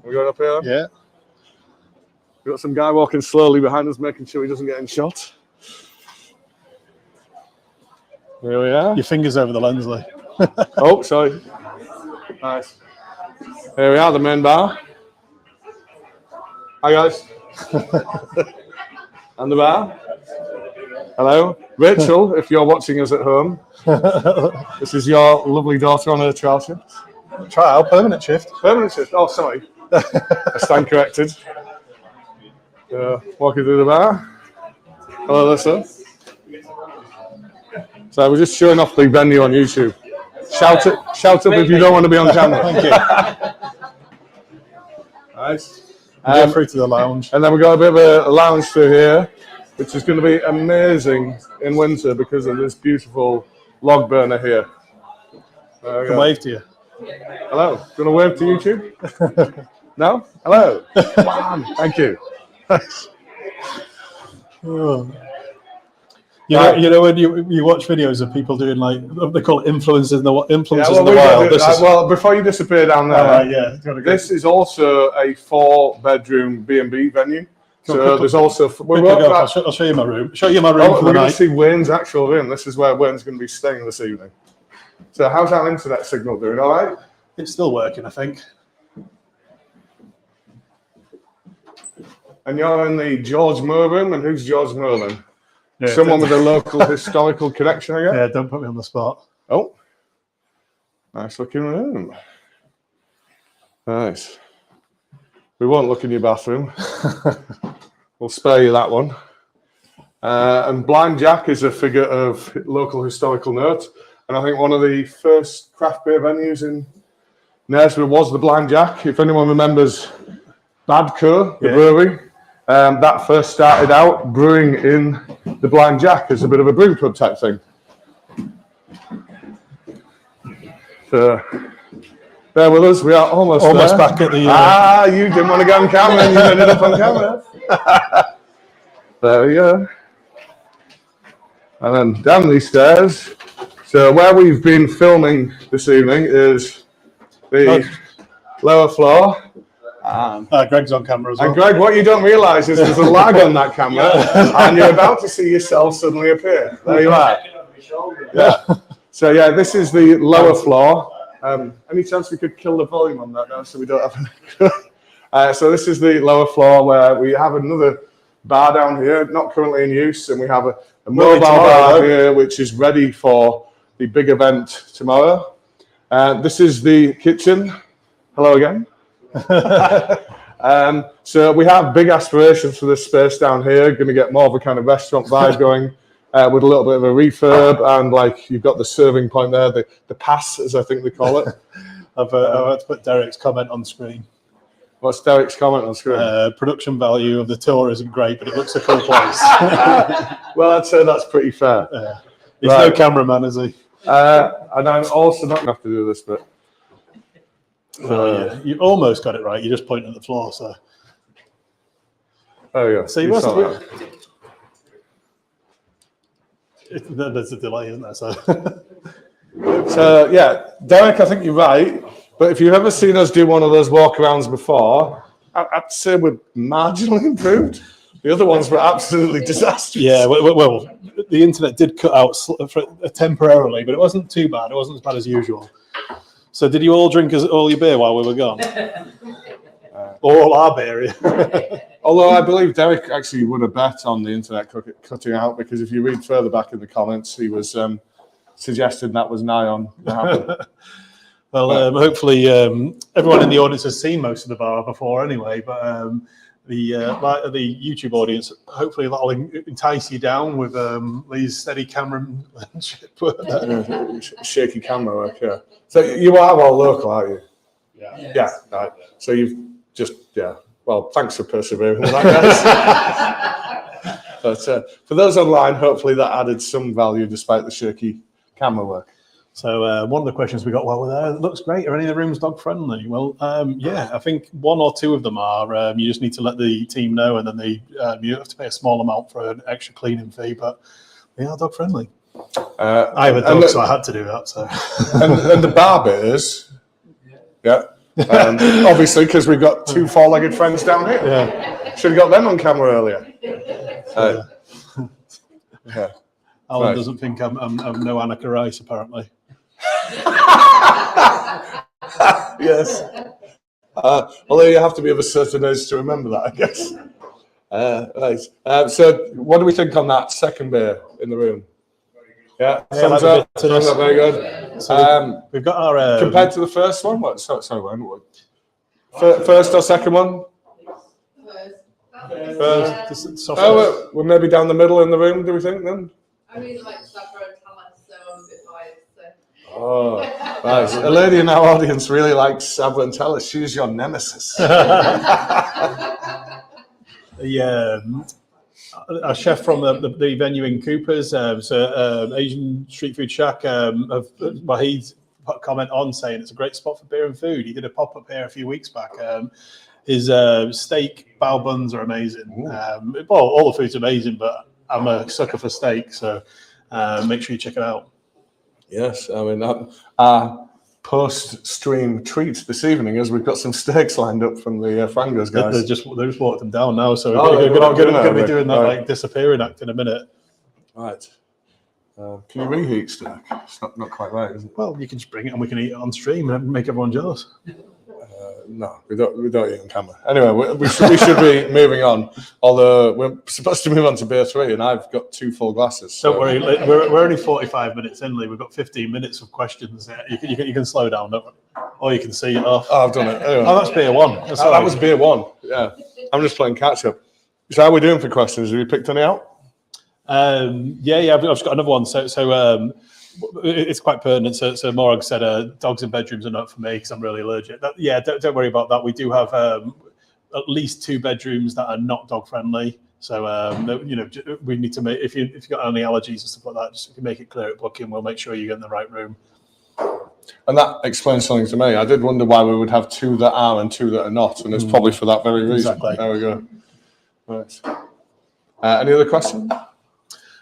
We're going up here? Yeah. We've got some guy walking slowly behind us, making sure he doesn't get in shot. Here we are. Your fingers over the lens, Lee. Oh, sorry. Nice. Here we are, the main bar. Hi, guys. And the bar. Hello. Rachel, if you're watching us at home, this is your lovely daughter on her trial shift. Trial, permanent shift. Permanent shift. Oh, sorry. I stand corrected. Walking through the bar. Hello there, sir. So we're just showing off the venue on YouTube. Shout up if you don't want to be on camera. Thank you. Nice. Go through to the lounge. And then we've got a bit of a lounge through here, which is going to be amazing in winter because of this beautiful log burner here. I can wave to you. Hello. Do you want to wave to YouTube? No? Hello. Thank you. You know when you watch videos of people doing like they call it influencers in the wild. Well, before you disappear down there, this is also a 4-bedroom B&B venue. So there's also. I'll show you my room. Show you my room for the night. We're going to see Wayne's actual room. This is where Wayne's going to be staying this evening. So how's our internet signal doing? All right. It's still working, I think. And you're in the George Moore room, and who's George Moore then? Yeah, someone with a local historical connection, I guess? Yeah, don't put me on the spot. Oh, nice looking room. Nice. We won't look in your bathroom. We'll spare you that one. And Blind Jack is a figure of local historical note. And I think one of the first craft beer venues in Knaresborough was the Blind Jack. If anyone remembers Badco, the brewery, that first started out brewing in the Blind Jack as a bit of a brew pub type thing. So, bear with us, we are almost there. Back at the... you didn't want to go on camera and you ended up on camera. There we go. And then down these stairs. So where we've been filming this evening is the lower floor. Greg's on camera as well. And Greg, what you don't realise is there's a lag on that camera, and you're about to see yourself suddenly appear. There you are. Yeah. So yeah, this is the lower floor. Any chance we could kill the volume on that now, so we don't have? So this is the lower floor where we have another bar down here, not currently in use, and we have a mobile bar here, which is ready for the big event tomorrow. This is the kitchen. Hello again. So we have big aspirations for this space down here. Going to get more of a kind of restaurant vibe going, with a little bit of a refurb, and like you've got the serving point there, the pass, as I think they call it. I've had to put Derek's comment on screen. What's Derek's comment on screen? Production value of the tour isn't great, but it looks a cool place. Well, I'd say that's pretty fair. He's no cameraman, is he? And I'm also not going to have to do this bit. Yeah. You almost got it right. You just pointed at the floor, so. There you go. So you must have. There's a delay, isn't there? So yeah, Derek, I think you're right. But if you've ever seen us do one of those walkarounds before, I'd say we're marginally improved. The other ones were absolutely disastrous. Yeah, well, the internet did cut out temporarily, but it wasn't too bad. It wasn't as bad as usual. So did you all drink all your beer while we were gone? All our beer. Although I believe Derek actually would have bet on the internet cutting out, because if you read further back in the comments, he was suggesting that was nigh on to happen. Well, hopefully everyone in the audience has seen most of the bar before anyway, but the YouTube audience, hopefully that'll entice you down with Lee's steady cameramanship. Shaky camera work, yeah. So you are all local, aren't you? Yeah. Yeah, right. So you've just, well, thanks for persevering with that, guys. But for those online, hopefully that added some value despite the shaky camera work. So one of the questions we got while we're there, it looks great. Are any of the rooms dog friendly? Well, yeah, I think one or two of them are. You just need to let the team know, and then you have to pay a small amount for an extra cleaning fee, but they are dog friendly. I have a dog, so I had to do that. So and the bar bit is, obviously, because we've got two four-legged friends down here. Yeah, should have got them on camera earlier. Yeah. Alan doesn't think I'm no Annika Rice, apparently. Yes. Although you have to be of a certain age to remember that, I guess. Right. So what do we think on that second beer in the room? Yeah, thumbs up. Thumbs up, very good. So we've got our... compared to the first one? What? Sorry, when? First or second one? First. We're maybe down the middle in the room, do we think, then? I really like Sabra and Thomas, so I'm a bit biased. Oh, right. A lady in our audience really likes Sabra and Tellis. She's your nemesis. Our chef from the venue in Coopers, Asian Street Food Shack, he's put a comment on saying it's a great spot for beer and food. He did a pop-up here a few weeks back. His steak bao buns are amazing. Well, all the food's amazing, but I'm a sucker for steak, so make sure you check it out. Yes, I mean, our post-stream treat this evening is we've got some steaks lined up from the Frangos guys. They just walked them down now, so we're going to be doing that like disappearing act in a minute. Right. Can you reheat steak? It's not quite right, is it? Well, you can just bring it and we can eat it on stream and make everyone jealous. No, we don't eat on camera. Anyway, we should be moving on. Although we're supposed to move on to beer 3, and I've got 2 full glasses. So. Don't worry, we're only 45 minutes in, Lee. We've got 15 minutes of questions. You can slow down, don't worry. Or you can see it off. Oh, I've done it. Anyway. Oh, that's beer 1. That was beer 1. Yeah, I'm just playing catch up. So how are we doing for questions? Have you picked any out? Yeah. I've just got another one. So it's quite pertinent. So Morag said, dogs in bedrooms are not for me because I'm really allergic. Don't worry about that. We do have at least 2 bedrooms that are not dog friendly. So we need to make if you've got any allergies and stuff like that, just if you make it clear at booking, we'll make sure you get in the right room. And that explains something to me. I did wonder why we would have 2 that are and 2 that are not, and it's probably for that very reason. Exactly. There we go. Right. Any other questions?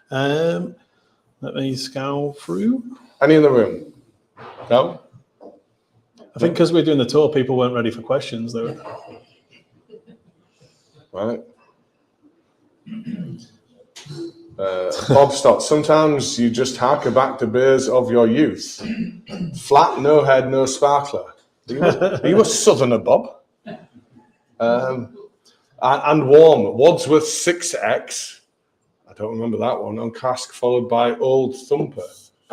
Let me scour through. Any in the room? No? I think because we're doing the tour, people weren't ready for questions. right? Bob Stott, sometimes you just harker back to beers of your youth. Flat, no head, no sparkler. Are you a southerner, Bob? And warm, Wadsworth 6X. I don't remember that one. On cask, followed by Old Thumper.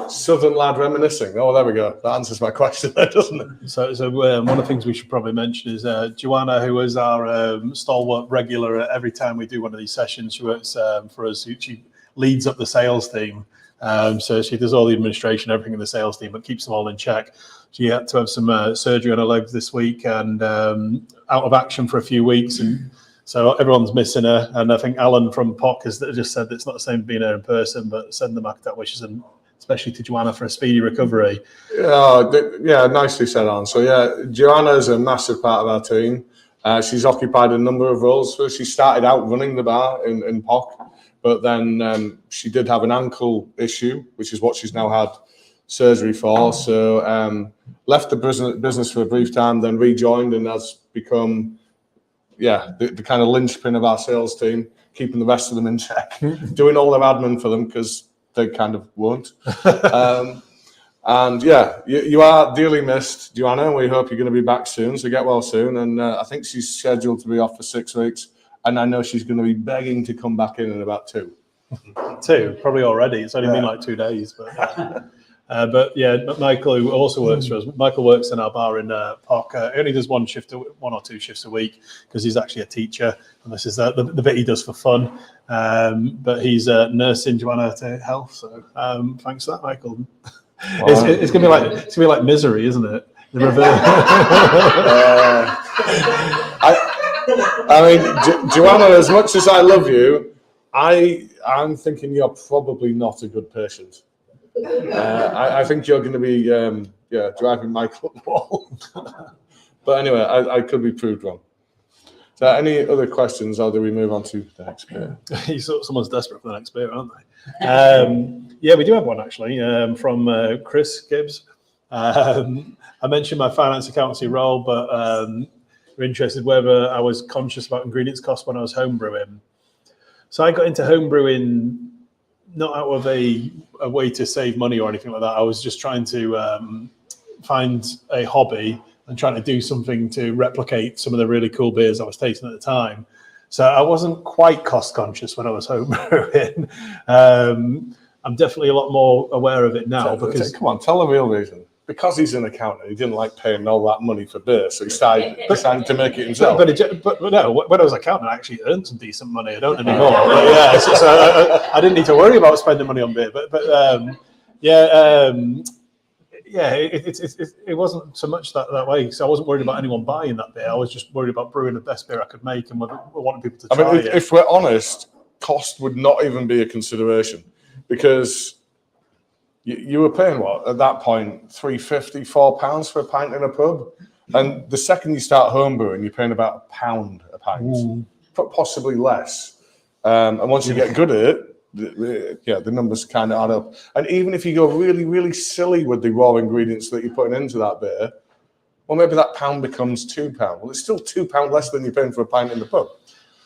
Southern lad reminiscing. Oh, there we go. That answers my question there, doesn't it? So one of the things we should probably mention is Joanna, who is our stalwart regular every time we do one of these sessions. She works for us. She leads up the sales team. So she does all the administration, everything in the sales team, but keeps them all in check. She had to have some surgery on her legs this week and out of action for a few weeks. And so everyone's missing her. And I think Alan from POC has just said that it's not the same being her in person, but send them back that wishes, and especially to Joanna for a speedy recovery. Yeah, nicely said, Alan. So yeah, Joanna is a massive part of our team. She's occupied a number of roles. First, she started out running the bar in POC, but then she did have an ankle issue, which is what she's now had surgery for. So left the business for a brief time, then rejoined and has become, the kind of linchpin of our sales team, keeping the rest of them in check, doing all their admin for them because they kind of won't. And yeah, you are dearly missed, Joanna, and we hope you're going to be back soon. So get well soon. And I think she's scheduled to be off for 6 weeks. And I know she's going to be begging to come back in about 2. 2, probably already. It's only been like 2 days. But yeah, Michael, who also works for us, Michael works in our bar in POC. He only does 1 or 2 shifts a week because he's actually a teacher. And this is the bit he does for fun. But he's nursing Joanna to health. So thanks for that, Michael. Wow. It's gonna be like Misery, isn't it? The reverse. I mean, Joanna, as much as I love you, I'm thinking you're probably not a good patient. I think you're going to be driving Michael up the wall. But anyway, I could be proved wrong. So any other questions, or do we move on to the next beer? Someone's desperate for the next beer, aren't they? Yeah, we do have one actually from Chris Gibbs. I mentioned my finance accountancy role, but we're interested whether I was conscious about ingredients cost when I was homebrewing. So I got into homebrewing not out of a way to save money or anything like that. I was just trying to find a hobby and trying to do something to replicate some of the really cool beers I was tasting at the time. So I wasn't quite cost conscious when I was homebrewing. I'm definitely a lot more aware of it now. Because come on, tell the real reason. Because he's an accountant, he didn't like paying all that money for beer, so he decided to make it himself. But no, when I was an accountant, I actually earned some decent money. I don't anymore. But yeah, so I didn't need to worry about spending money on beer. It wasn't so much that way. So I wasn't worried about anyone buying that beer. I was just worried about brewing the best beer I could make and wanting people to try it. If we're honest, cost would not even be a consideration because you were paying what at that point £3.50, £4 for a pint in a pub, and the second you start homebrewing, you're paying about £1 a pint, possibly less. And once you get good at it, the numbers kind of add up. And even if you go really, really silly with the raw ingredients that you're putting into that beer, well, maybe that pound becomes £2. Well, it's still £2 less than you're paying for a pint in the pub.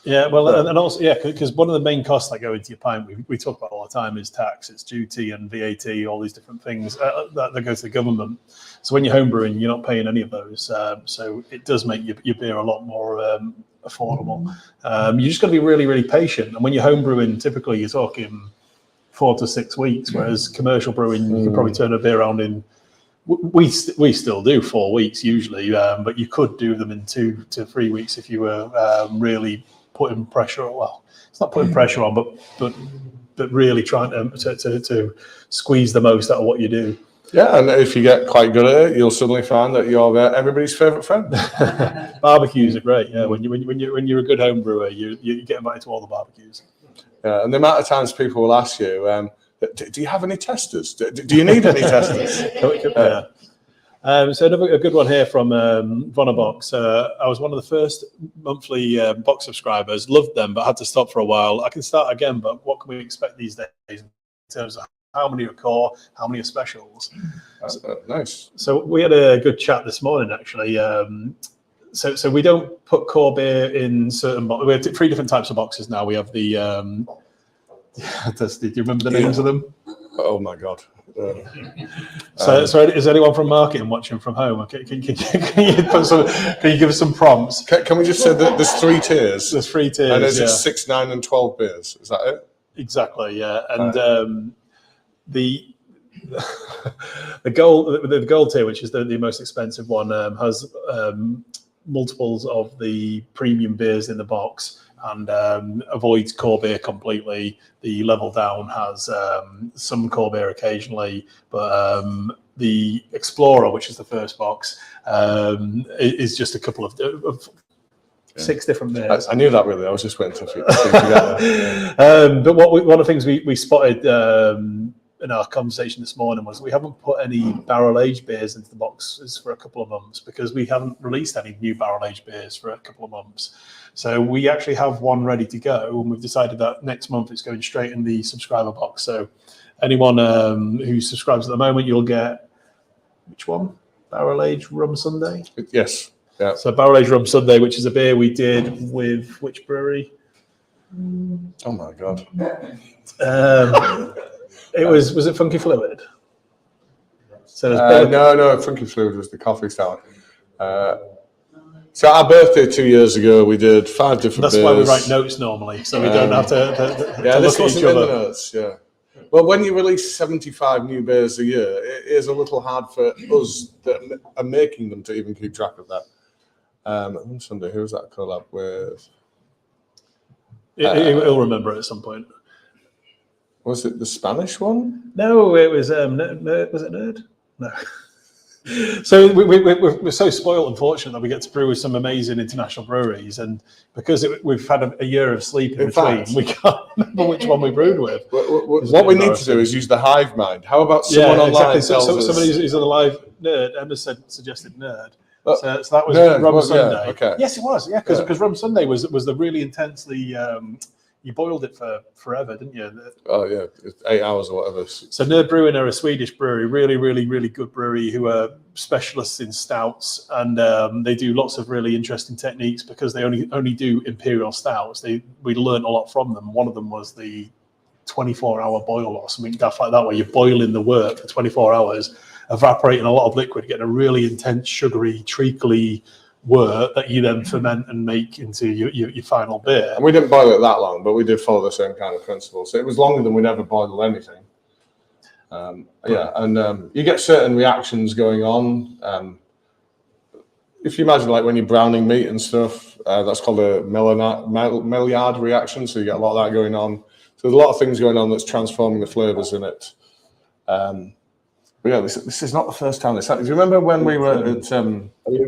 Yeah, well, and also, because one of the main costs that go into your pint, we talk about all the time, is tax. It's duty and VAT, all these different things that go to the government. So when you're homebrewing, you're not paying any of those. So it does make your beer a lot more affordable. You just got to be really, really patient. And when you're homebrewing, typically you're talking 4 to 6 weeks, whereas commercial brewing, you can probably turn a beer around in. We still do 4 weeks usually, but you could do them in 2 to 3 weeks if you were really putting pressure. Well, it's not putting pressure on, but really trying to squeeze the most out of what you do. Yeah, and if you get quite good at it, you'll suddenly find that you're everybody's favourite friend. Barbecues are great. Yeah, when you're a good home brewer, you get invited to all the barbecues. Yeah, and the amount of times people will ask you, do you have any testers? Do you need any testers? Yeah. So a good one here from Vonabox. I was one of the first monthly box subscribers. Loved them, but had to stop for a while. I can start again, but what can we expect these days in terms of how many are core, how many are specials? Nice. So we had a good chat this morning, actually. so we don't put core beer in certain boxes. We have 3 different types of boxes now. We have the do you remember the names of them? Oh my god. So is anyone from marketing watching from home? Can you give us some prompts? Can we just say that there's 3 tiers? There's 3 tiers. And is it 6, 9, and 12 beers? Is that it? Exactly. Yeah. And the gold tier, which is the most expensive one, has multiples of the premium beers in the box and avoids core beer completely. The level down has some core beer occasionally, but the Explorer, which is the first box, is just a couple of 6 different beers. I knew that really. I was just waiting to get there. But one of the things we spotted in our conversation this morning was we haven't put any barrel-aged beers into the boxes for a couple of months because we haven't released any new barrel-aged beers for a couple of months. So we actually have one ready to go, and we've decided that next month it's going straight in the subscriber box. So anyone who subscribes at the moment, you'll get, which one? Barrel-aged Rum Sunday? Yes. Yeah. So Barrel-aged Rum Sunday, which is a beer we did with which brewery? Oh my god. It was it Funky Fluid? So no, Funky Fluid was the coffee stout. So our birthday 2 years ago, we did 5 different That's beers. why we write notes normally, so we don't have to this look at wasn't each in the other. notes. Yeah. Well, when you release 75 new beers a year, it is a little hard for us that are making them to even keep track of that. On Sunday, who was that collab with? He'll remember it at some point. Was it the Spanish one? No, it was Nerd. Was it Nerd? No. So we're so spoiled, unfortunately, that we get to brew with some amazing international breweries, and because we've had a year of sleep in between, we can't remember which one we brewed with. What we need to do is use the hive mind. How about someone online tells us? Somebody who's on the live Nerd, Emma suggested Nerd. So that was Rum Sunday. Yeah, okay. Yes, it was. Yeah, because Rum Sunday was the really intensely. You boiled it for forever, didn't you? Oh yeah, 8 hours or whatever. So Nerd Brewing are a Swedish brewery, really, really, really good brewery who are specialists in stouts, and they do lots of really interesting techniques because they only do imperial stouts. We learned a lot from them. One of them was the 24-hour boil or something daft like that, where you're boiling the wort for 24 hours, evaporating a lot of liquid, getting a really intense, sugary, treacly wort that you then ferment and make into your final beer. And we didn't boil it that long, but we did follow the same kind of principle. So it was longer than we'd ever boiled anything. You get certain reactions going on. If you imagine, like when you're browning meat and stuff, that's called a Maillard reaction. So you get a lot of that going on. So there's a lot of things going on that's transforming the flavors in it. But yeah, this is not the first time this happened. Do you remember when we were at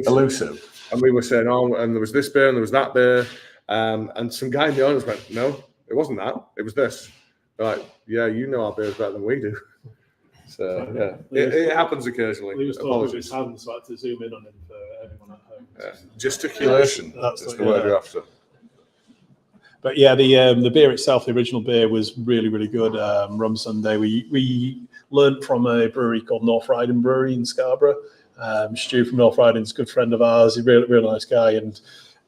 Elusive? And we were saying, and there was this beer and there was that beer. And some guy in the audience went, no, it wasn't that. It was this. They're like, yeah, you know our beers better than we do. So, yeah, it happens occasionally. He was talking with his hands, so I had to zoom in on him for everyone at home. Yeah. Gesticulation, that's the word you're after. But yeah, the beer itself, the original beer, was really, really good. Rum Sunday. We learned from a brewery called North Riding Brewery in Scarborough. Stu from North Riding's a good friend of ours. He's a really, really nice guy. And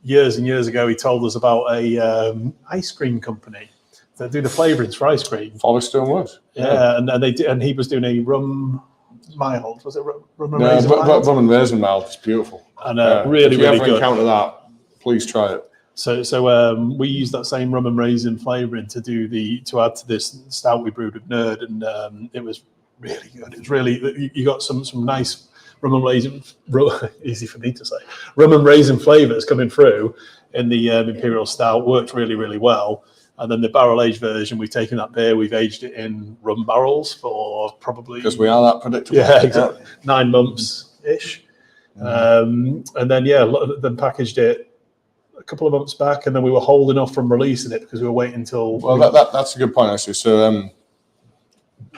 years ago, he told us about a ice cream company that do the flavourings for ice cream. Forrester and Wood. Yeah, and he was doing a rum mild. Was it rum and No, raisin mild? rum and raisin mild. It's beautiful. And if really, you really ever good. encounter that, please try it. So we used that same rum and raisin flavouring to add to this stout we brewed with Nerd, and it was really good. It was really, you got some nice rum and raisin, easy for me to say, rum and raisin flavours coming through in the imperial stout. Worked really, really well. And then the barrel aged version, we've taken that beer, we've aged it in rum barrels for probably, because we are that predictable. Yeah, exactly, 9 months ish. And then then packaged it a couple of months back, and then we were holding off from releasing it because we were waiting until. Well, that's a good point actually. So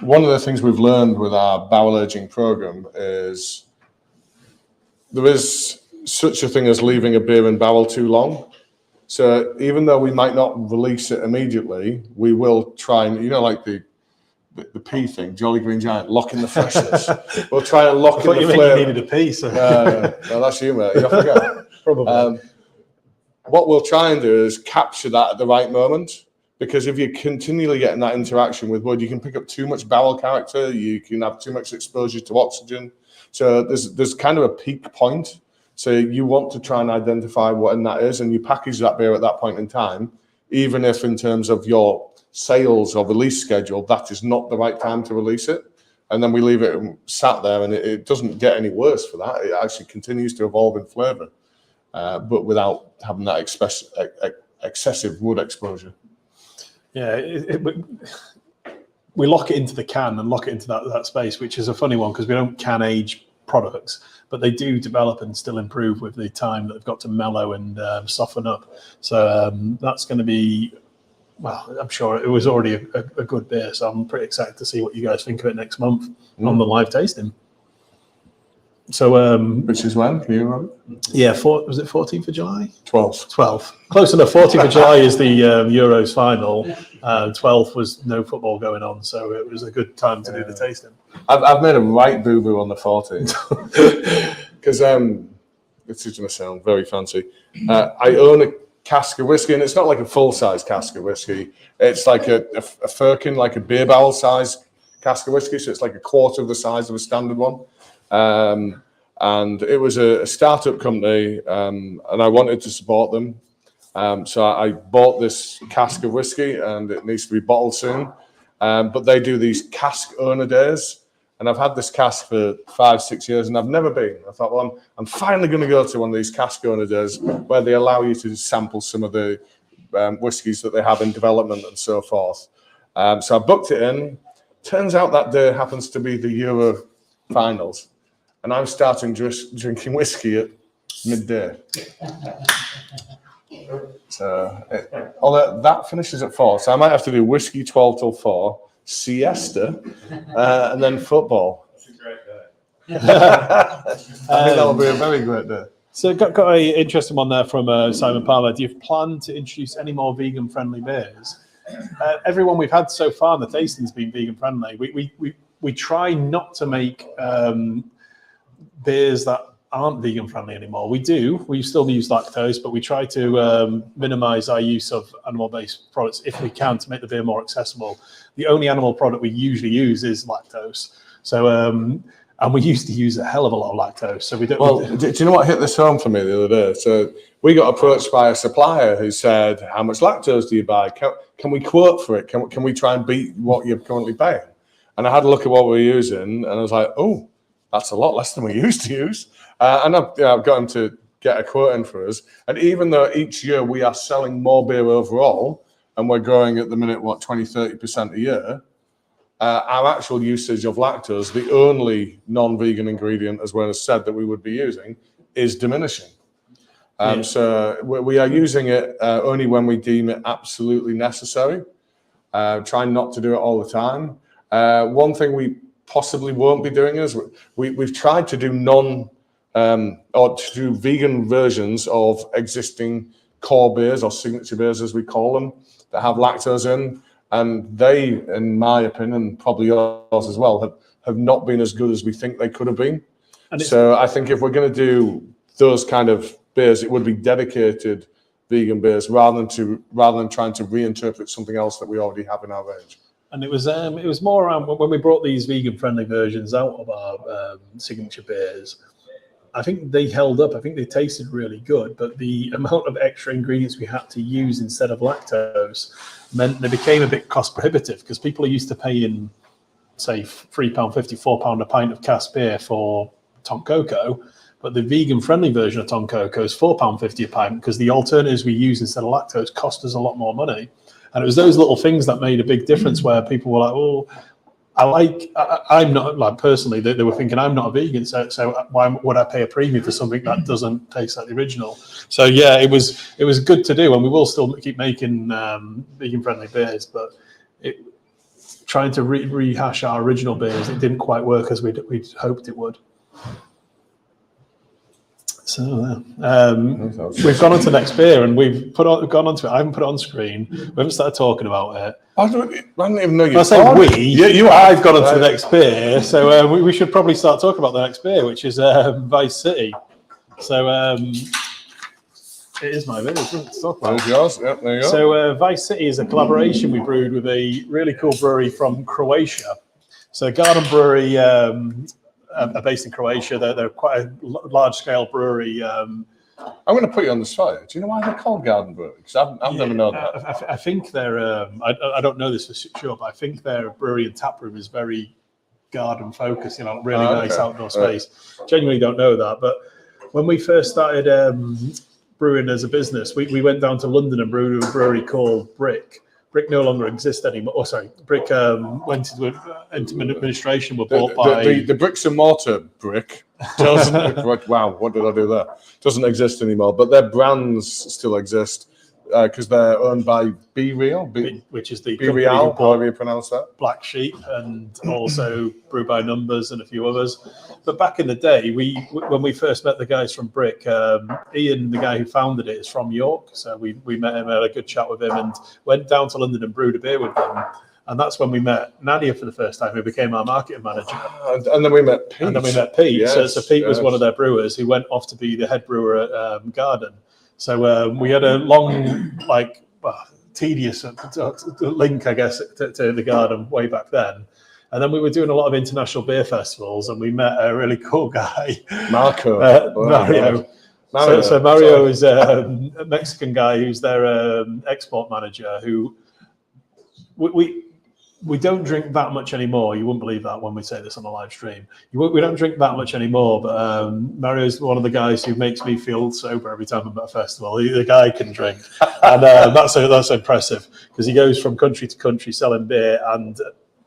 one of the things we've learned with our barrel aging program is there is such a thing as leaving a beer in barrel too long. So even though we might not release it immediately, we will try and, like the pea thing, Jolly Green Giant, lock in the freshness. We'll try and lock in the flavor. You needed a pea, so. No, that's you, mate. You forget. Probably. What we'll try and do is capture that at the right moment, because if you're continually getting that interaction with wood, you can pick up too much barrel character, you can have too much exposure to oxygen. So there's kind of a peak point. So you want to try and identify what that is, and you package that beer at that point in time, even if in terms of your sales or release schedule, that is not the right time to release it. And then we leave it sat there, and it doesn't get any worse for that. It actually continues to evolve in flavour, but without having that excessive wood exposure. Yeah, we lock it into the can and lock it into that space, which is a funny one because we don't can age products, but they do develop and still improve with the time that they've got to mellow and soften up. So that's going to be, well, I'm sure it was already a good beer, so I'm pretty excited to see what you guys think of it next month on the live tasting. So, which is when? Can you remember? Yeah, was it 14th of July? 12th. Close enough. 14th of July is the Euros final. 12th was no football going on, so it was a good time to do the tasting. I've made a right boo-boo on the 14th because this is going to sound very fancy. I own a cask of whiskey, and it's not like a full-size cask of whiskey. It's like a firkin, like a beer barrel size cask of whiskey, so it's like a quarter of the size of a standard one. And it was a startup company, and I wanted to support them. So I bought this cask of whiskey, and it needs to be bottled soon. But they do these cask owner days, and I've had this cask for 5-6 years, and I've never been. I thought, well, I'm finally going to go to one of these cask owner days where they allow you to sample some of the whiskies that they have in development and so forth. So I booked it in. Turns out that day happens to be the Euro finals. And I'm starting drinking whiskey at midday. So, although that finishes at 4, so I might have to do whiskey 12 till 4, siesta, and then football. That's a great day. I think that'll be a very great day. So got an interesting one there from Simon Palmer. Do you plan to introduce any more vegan-friendly beers? Everyone we've had so far in the tasting's been vegan-friendly. We try not to make beers that aren't vegan friendly anymore. We still use lactose, but we try to minimize our use of animal-based products if we can to make the beer more accessible. The only animal product we usually use is lactose. So and we used to use a hell of a lot of lactose. So we don't. Well, do you know what hit this home for me the other day? So we got approached by a supplier who said, "How much lactose do you buy? Can we quote for it? Can we try and beat what you're currently paying?" And I had a look at what we were using, and I was like, "Oh, that's a lot less than we used to use." And I've got him to get a quote in for us. And even though each year we are selling more beer overall, and we're growing at the minute, 20-30% a year, our actual usage of lactose, the only non-vegan ingredient, as well as said, that we would be using, is diminishing. So we are using it only when we deem it absolutely necessary. Trying not to do it all the time. One thing we possibly won't be doing is we've tried to do or to do vegan versions of existing core beers or signature beers, as we call them, that have lactose in, and they, in my opinion, probably yours as well, have not been as good as we think they could have been. So I think if we're going to do those kind of beers, it would be dedicated vegan beers rather than trying to reinterpret something else that we already have in our range. And it was more around when we brought these vegan-friendly versions out of our signature beers. I think they held up. I think they tasted really good, but the amount of extra ingredients we had to use instead of lactose meant they became a bit cost prohibitive because people are used to paying, say, £3.50, £4 a pint of cask beer for Tom Coco, but the vegan-friendly version of Tom Coco is £4.50 a pint because the alternatives we use instead of lactose cost us a lot more money. And it was those little things that made a big difference where people were like, "Oh, I'm not," like personally, they were thinking, "I'm not a vegan, so why would I pay a premium for something that doesn't taste like the original?" So yeah, it was good to do, and we will still keep making vegan-friendly beers, but trying to rehash our original beers, it didn't quite work as we'd hoped it would. So we've gone on to the next beer, and we've gone on to it. I haven't put it on screen. We haven't started talking about it. I don't even know you. I say we. You I've gone on to the next beer, so we should probably start talking about the next beer, which is Vice City. So It is my beer, isn't it? Stop There's yours. Yep, there you go. So Vice City is a collaboration we brewed with a really cool brewery from Croatia. So Garden Brewery are based in Croatia. They're quite a large-scale brewery. I'm going to put you on the spot. Do you know why they're called Garden Brewery? Because I've never known that. I think they're. I don't know this for sure, but I think their brewery and tap room is very garden focused. You know, really nice outdoor space. Genuinely don't know that, but when we first started brewing as a business, we went down to London and brewed a brewery called Brick. Brick no longer exists anymore. Oh, sorry, Brick went into administration. Were bought by the bricks and mortar Brick. Doesn't wow, what did I do there? Doesn't exist anymore, but their brands still exist because they're owned by Brew, which is the Brew, however you pronounce that. Black Sheep, and also Brew by Numbers and a few others. But back in the day, when we first met the guys from Brick, Ian, the guy who founded it, is from York. So we met him, had a good chat with him, and went down to London and brewed a beer with them. And that's when we met Nadia for the first time, who became our marketing manager. And then we met Pete. Yes, so Pete was one of their brewers who went off to be the head brewer at Garden. So we had a long, tedious link, I guess, to the Garden way back then. And then we were doing a lot of international beer festivals, and we met a really cool guy, Mario. So Mario is a Mexican guy who's their export manager. Who we don't drink that much anymore. You wouldn't believe that when we say this on a live stream. We don't drink that much anymore, but Mario's one of the guys who makes me feel sober every time I'm at a festival. The guy can drink, and that's impressive because he goes from country to country selling beer and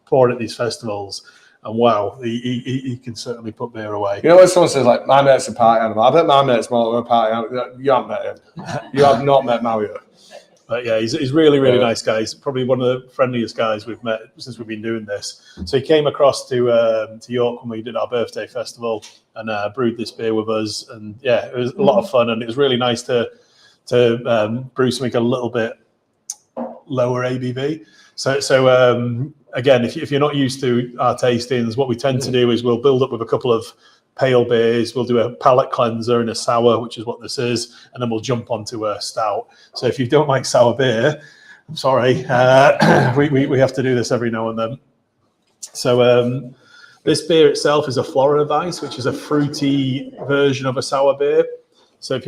pouring at these festivals. And wow, he can certainly put beer away. You know when someone says like, my mate's a party animal, I bet my mate's more of a party animal. You haven't met him. You have not met Mario. But yeah, he's really nice guy. He's probably one of the friendliest guys we've met since we've been doing this. So he came across to York when we did our birthday festival and brewed this beer with us. And yeah, it was a lot of fun, and it was really nice to brew something a little bit lower ABV. So again, if you're not used to our tastings, what we tend to do is we'll build up with a couple of pale beers, we'll do a palate cleanser and a sour, which is what this is, and then we'll jump onto a stout. So if you don't like sour beer, I'm sorry, we have to do this every now and then. So this beer itself is a Florida Vice, which is a fruity version of a sour beer. So if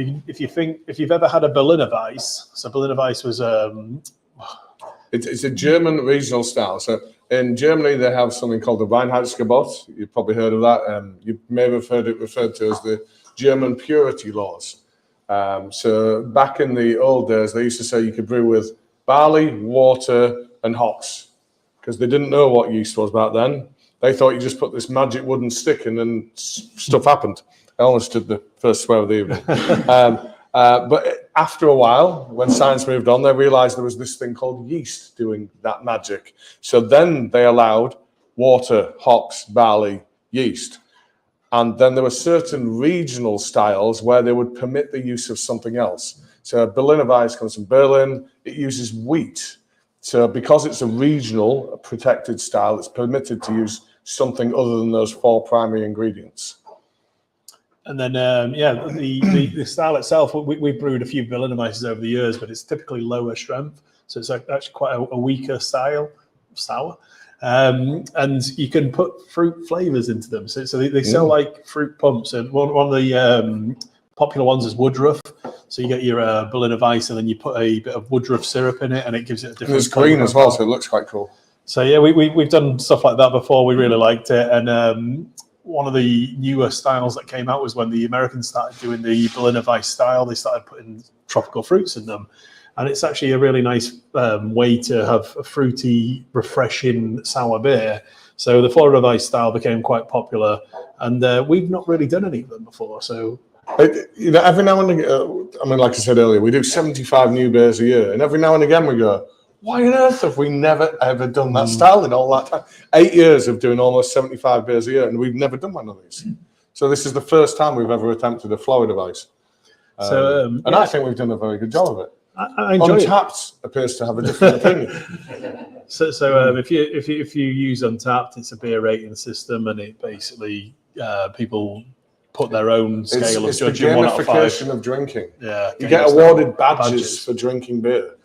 you've ever had a Berliner Weiss, so Berliner Weiss was it's a German regional style. So in Germany, they have something called the Reinheitsgebot. You've probably heard of that. You may have heard it referred to as the German purity laws. So back in the old days, they used to say you could brew with barley, water, and hops because they didn't know what yeast was back then. They thought you just put this magic wooden stick and then stuff happened. I almost did the first swear of the evening. But after a while, when science moved on, they realized there was this thing called yeast doing that magic. So then they allowed water, hops, barley, yeast. And then there were certain regional styles where they would permit the use of something else. So Berliner Weiss comes from Berlin. It uses wheat. So because it's a regional, a protected style, it's permitted to use something other than those four primary ingredients. And then, the style itself, we brewed a few Berliner Weisses over the years, but it's typically lower strength. So it's actually quite a weaker style, sour. And you can put fruit flavors into them. So they sell like fruit pumps. And one of the popular ones is Woodruff. So you get your Berliner Weiss, and then you put a bit of Woodruff syrup in it, and it gives it a different. It's green as well, so it looks quite cool. So yeah, we've done stuff like that before. We really liked it, and one of the newer styles that came out was when the Americans started doing the Berliner Weiss style. They started putting tropical fruits in them. And it's actually a really nice way to have a fruity, refreshing sour beer. So the Florida Weiss style became quite popular. And we've not really done any of them before. So, every now and again, like I said earlier, we do 75 new beers a year. And every now and again we go, why on earth have we never, ever done that style in all that time? 8 years of doing almost 75 beers a year, and we've never done one of these. So this is the first time we've ever attempted a Florida Weiss. I think we've done a very good job of it. I enjoy Untapped appears to have a different opinion. So if you use Untapped, it's a beer rating system, and it basically people put their own scale It's of the judging 1 out of 5. gamification of drinking. Yeah, You get awarded badges for drinking beer.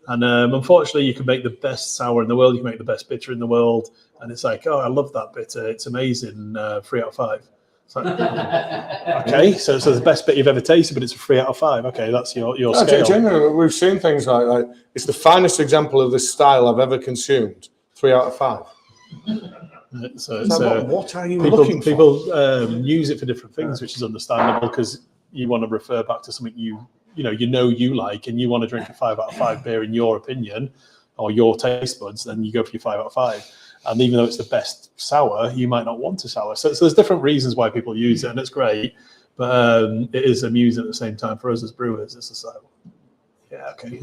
And unfortunately, you can make the best sour in the world, you can make the best bitter in the world, and it's like, oh, I love that bitter, it's amazing, 3 out of 5. It's like, okay, so the best bit you've ever tasted, but it's a 3 out of 5. Okay, that's your scale. Generally, we've seen things like it's the finest example of this style I've ever consumed. 3 out of 5. So what are you people, looking for? People use it for different things, which is understandable because you want to refer back to something you like, and you want to drink a 5 out of 5 beer in your opinion or your taste buds, then you go for your 5 out of 5. And even though it's the best sour, you might not want a sour. So there's different reasons why people use it, and it's great. But it is amusing at the same time for us as brewers. It's just like, yeah, okay.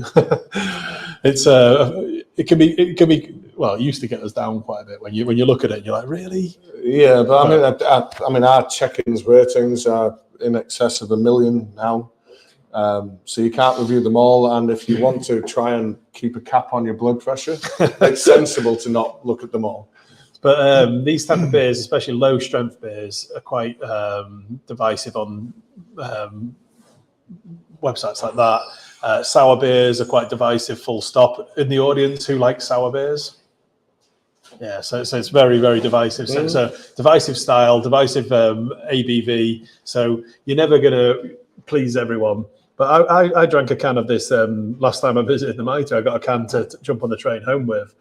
It can be. Well, it used to get us down quite a bit when you look at it. And you're like, really? Yeah, but I mean, our check-ins ratings are in excess of 1 million now. So you can't review them all, and if you want to try and keep a cap on your blood pressure, it's sensible to not look at them all. But these type of beers, especially low strength beers, are quite divisive on websites like that. Sour beers are quite divisive, full stop, in the audience who like sour beers. Yeah, so it's very, very divisive. So divisive style, divisive ABV. So you're never going to please everyone. But I drank a can of this last time I visited the Mitre. I got a can to jump on the train home with,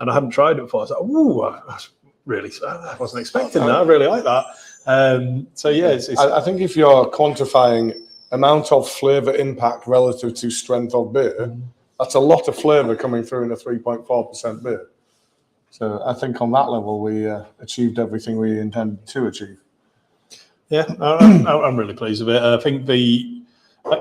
and I hadn't tried it before. I was like, ooh, I wasn't expecting that. I really like that. So yeah, I think if you're quantifying amount of flavour impact relative to strength of beer, that's a lot of flavour coming through in a 3.4% beer. So I think on that level, we achieved everything we intended to achieve. Yeah, I'm really pleased with it. I think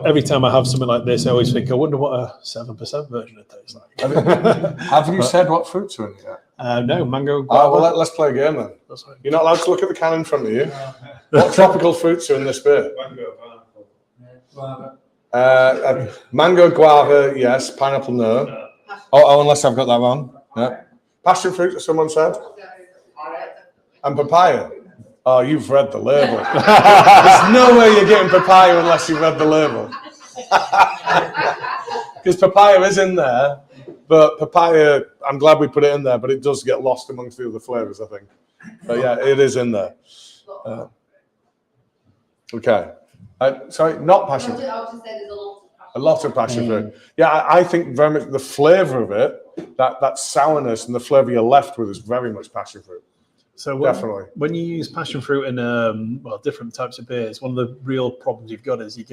every time I have something like this, I always think, I wonder what a 7% version it tastes like. Have you said what fruits are in it yet? No, mango. Oh, well, let's play a game then. You're not allowed to look at the can in front of you. What tropical fruits are in this beer? Mango, guava, yes. Pineapple, no. Oh, unless I've got that wrong. Yeah. Passion fruit, someone said. And papaya. Oh, you've read the label. There's no way you're getting papaya unless you've read the label. Because papaya is in there, but papaya, I'm glad we put it in there, but it does get lost amongst the other flavours, I think. But yeah, it is in there. Okay. Sorry, not passion fruit. A lot of passion fruit. Yeah, I think very much the flavour of it, that sourness and the flavour you're left with is very much passion fruit. So definitely, when you use passion fruit in different types of beers, one of the real problems you've got is you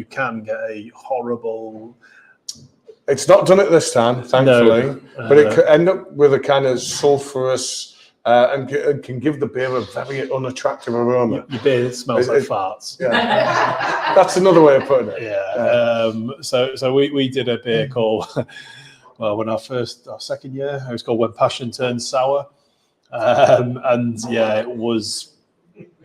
can get a horrible. It's not done it this time, thankfully, but it could end up with a kind of sulphurous and can give the beer a very unattractive aroma. Your beer smells like farts. Yeah, that's another way of putting it. Yeah. So we did a beer called when our second year, it was called When Passion Turns Sour. And yeah, it was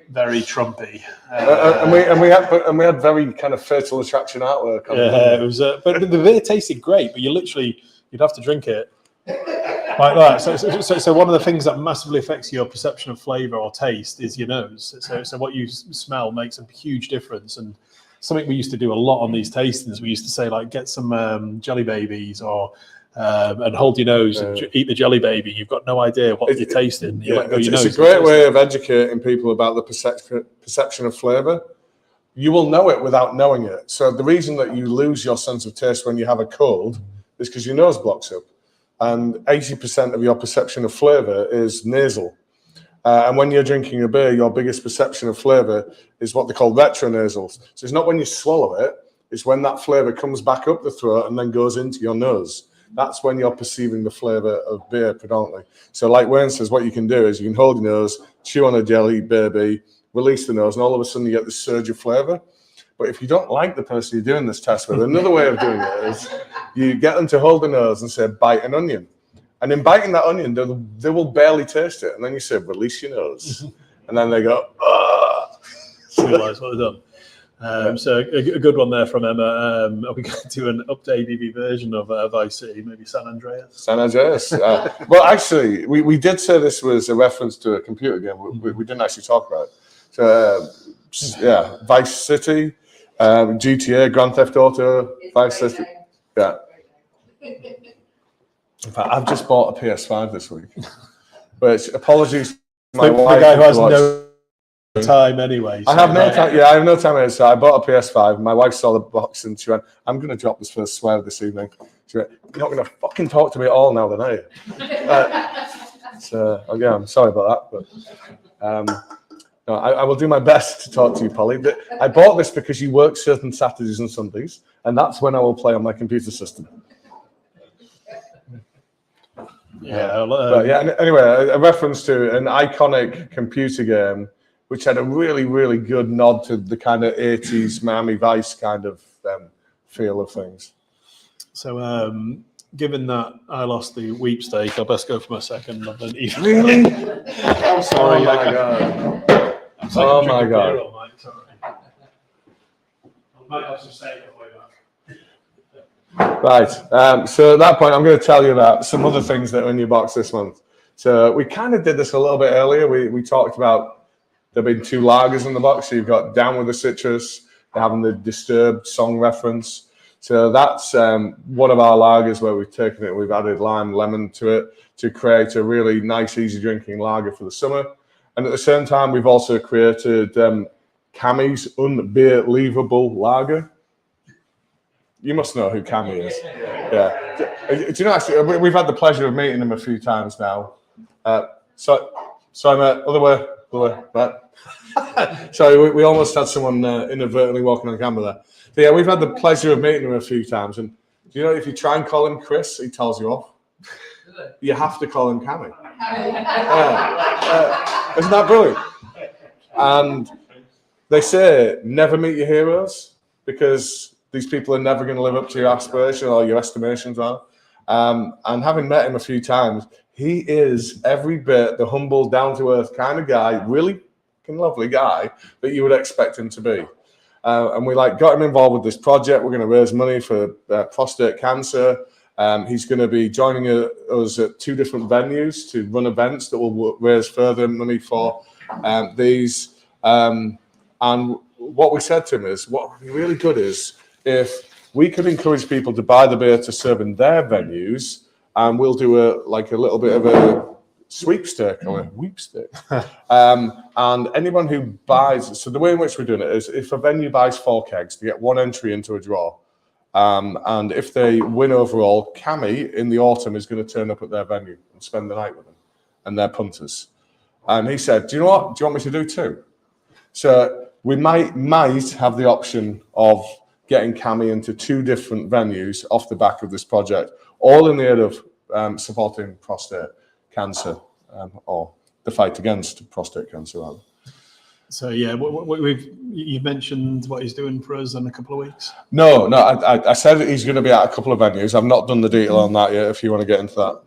very Trumpy. And we had very kind of Fatal Attraction artwork on it was. But the beer tasted great, but you'd have to drink it like that. So one of the things that massively affects your perception of flavour or taste is your nose. So what you smell makes a huge difference. And something we used to do a lot on these tastings, we used to say like, get some jelly babies and hold your nose and eat the jelly baby. You've got no idea what you're tasting. It's a great way of educating people about the perception of flavour. You will know it without knowing it. So the reason that you lose your sense of taste when you have a cold is because your nose blocks up. And 80% of your perception of flavour is nasal. And when you're drinking a beer, your biggest perception of flavour is what they call retronasals. So it's not when you swallow it, it's when that flavour comes back up the throat and then goes into your nose. That's when you're perceiving the flavour of beer predominantly. So like Wayne says, what you can do is you can hold your nose, chew on a jelly baby, release the nose, and all of a sudden you get this surge of flavour. But if you don't like the person you're doing this test with, another way of doing it is you get them to hold the nose and say, bite an onion. And in biting that onion, they will barely taste it. And then you say, release your nose. And then they go, ah. Realise what they've done. So a good one there from Emma. Are we going to do an up-to-ABV version of Vice City, maybe San Andreas? San Andreas. Well, actually, we did say this was a reference to a computer game. We didn't actually talk about it. So, yeah, Vice City, GTA, Grand Theft Auto, It's Vice a great City. game. Yeah. Great game. In fact, I've just bought a PS5 this week. But apologies to my The wife. guy who has watched- no time anyway. I have no time. Yeah, I have no time. So I bought a PS5. My wife saw the box and she went, "I'm going to drop this first swear this evening." She went, "You're not going to fucking talk to me at all now, then, are you?" So again, I'm sorry about that, but no, I will do my best to talk to you, Polly. I bought this because you work certain Saturdays and Sundays, and that's when I will play on my computer system. Yeah. But yeah, anyway, a reference to an iconic computer game, which had a really, really good nod to the kind of 80s Miami Vice kind of feel of things. So, given that I lost the weepsteak, I'll best go for my second of the evening. Really? I'm sorry. Oh my God. Oh my God. I might have to say it way back. Right. So at that point, I'm going to tell you about some other things that are in your box this month. So we kind of did this a little bit earlier. We talked about there being 2 lagers in the box. So you've got Down with the Citrus, having the Disturbed song reference. So that's one of our lagers where we've taken it, we've added lime, lemon to it to create a really nice, easy drinking lager for the summer. And at the same time, we've also created Cammy's Unbelievable Lager. You must know who Cammy is. Yeah. Do you know, actually, we've had the pleasure of meeting him a few times now. Sorry, mate, other way, right. Sorry, we almost had someone inadvertently walking on camera there. So yeah, we've had the pleasure of meeting him a few times. And do you know, if you try and call him Chris, he tells you off. You have to call him Cammy. Isn't that brilliant? And they say, never meet your heroes, because these people are never going to live up to your aspiration or your estimations, rather. And having met him a few times, he is every bit the humble, down-to-earth kind of guy, really lovely guy that you would expect him to be. And we got him involved with this project. We're going to raise money for prostate cancer. He's going to be joining us at 2 different venues to run events that will raise further money for these. And what we said to him is, what would be really good is if we could encourage people to buy the beer to serve in their venues, and we'll do a little bit of a sweepstake or a weepstake. And anyone who buys, so the way in which we're doing it is, if a venue buys 4 kegs, they get 1 entry into a draw. And if they win overall, Cammy in the autumn is going to turn up at their venue and spend the night with them and their punters. And he said, do you know what? Do you want me to do 2? So we might have the option of getting Cammy into 2 different venues off the back of this project, all in the aid of supporting prostate cancer, or the fight against prostate cancer, rather. So yeah, you've mentioned what he's doing for us in a couple of weeks. No, I said that he's going to be at a couple of venues. I've not done the detail on that yet, if you want to get into that.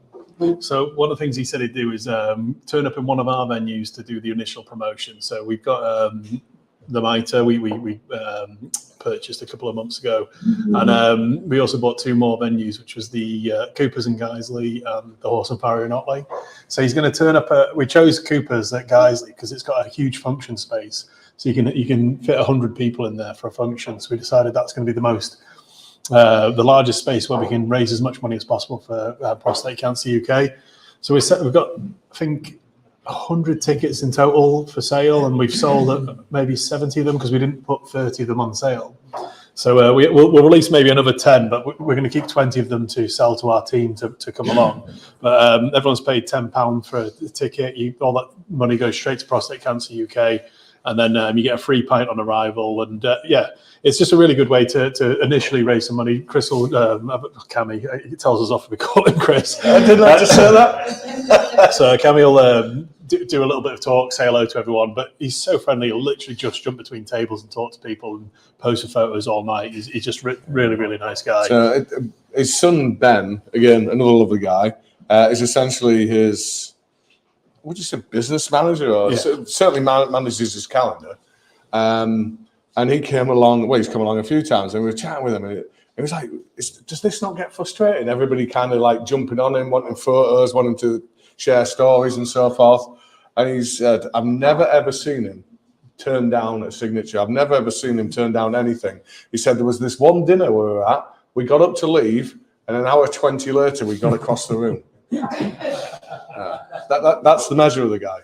So one of the things he said he'd do is turn up in one of our venues to do the initial promotion. So we've got the Mitre we purchased a couple of months ago, and we also bought 2 more venues, which was the Coopers in Guiseley and the Horse and Farrier in Otley. So he's going to turn up we chose Coopers at Guiseley because it's got a huge function space, so you can fit 100 people in there for a function. So we decided that's going to be the largest space where we can raise as much money as possible for Prostate Cancer UK. So we've got, I think, 100 tickets in total for sale, and we've sold maybe 70 of them because we didn't put 30 of them on sale. So we'll release maybe another 10, but we're going to keep 20 of them to sell to our team to come along. But everyone's paid £10 for a ticket. All that money goes straight to Prostate Cancer UK, and then you get a free pint on arrival. And yeah, it's just a really good way to initially raise some money. Chris will, Cammy, he tells us off if we call him Chris. I didn't like to say that. So Cammy will do a little bit of talk, say hello to everyone, but he's so friendly. He'll literally just jump between tables and talk to people and post photos all night. He's just really, really nice guy. So his son, Ben, again, another lovely guy, is essentially his, would you say, business manager? Or certainly manages his calendar. And he came along, well, he's come along a few times, and we were chatting with him, and it was like, does this not get frustrating? Everybody kind of jumping on him, wanting photos, wanting to share stories and so forth. And he said, I've never ever seen him turn down a signature. I've never ever seen him turn down anything. He said there was this one dinner we were at, we got up to leave, and an hour 20 later, we got across the room. That's the measure of the guy.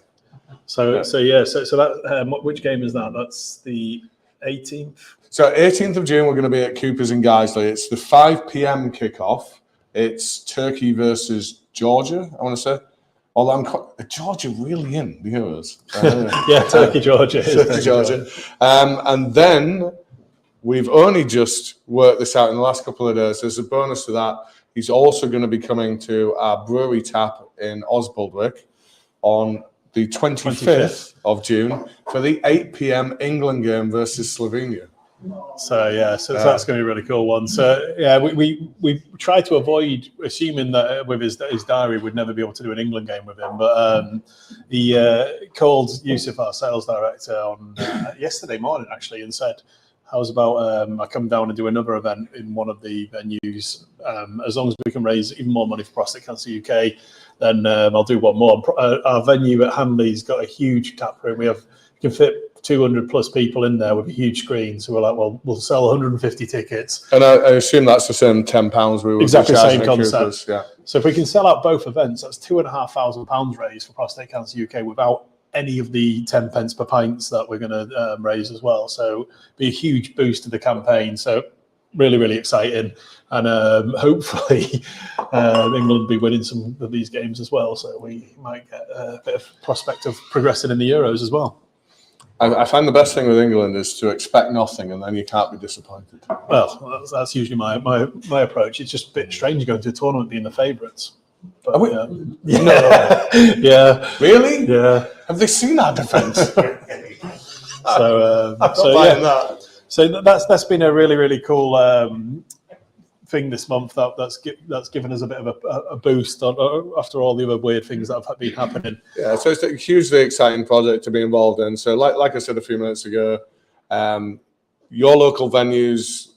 So that which game is that? That's the 18th. So 18th of June, we're going to be at Cooper's in Guiseley. It's the 5 p.m. kickoff. It's Turkey versus Georgia, I want to say. Although Georgia really in the Euros. Yeah, Turkey, Georgia. Turkey, Georgia. And then we've only just worked this out in the last couple of days. There's a bonus to that. He's also going to be coming to our brewery tap in Osbaldwick on the 25th of June for the 8 p.m. England game versus Slovenia. So that's going to be a really cool one. So yeah, we try to avoid assuming that with his diary we'd never be able to do an England game with him. But he called Yusuf, our sales director, on yesterday morning actually, and said, "How's about I come down and do another event in one of the venues? As long as we can raise even more money for Prostate Cancer UK, then I'll do one more." Our venue at Hanley's got a huge tap room. We can fit 200 plus people in there with a huge screen. So we're like, well, we'll sell 150 tickets. And I assume that's the same £10 we were exactly the same charging concept. Yeah. So if we can sell out both events, that's £2,500 raised for Prostate Cancer UK without any of the 10 pence per pints that we're going to raise as well. So be a huge boost to the campaign. So really, really exciting. And hopefully England will be winning some of these games as well. So we might get a bit of prospect of progressing in the Euros as well. I find the best thing with England is to expect nothing and then you can't be disappointed. Well, that's usually my approach. It's just a bit strange going to a tournament being the favourites. But, No. Yeah. Really? Yeah. Have they seen our defence? So that's been a really, really cool thing this month that's given us a bit of a boost after all the other weird things that have been happening. Yeah, so it's a hugely exciting project to be involved in. So like I said a few minutes ago, your local venues,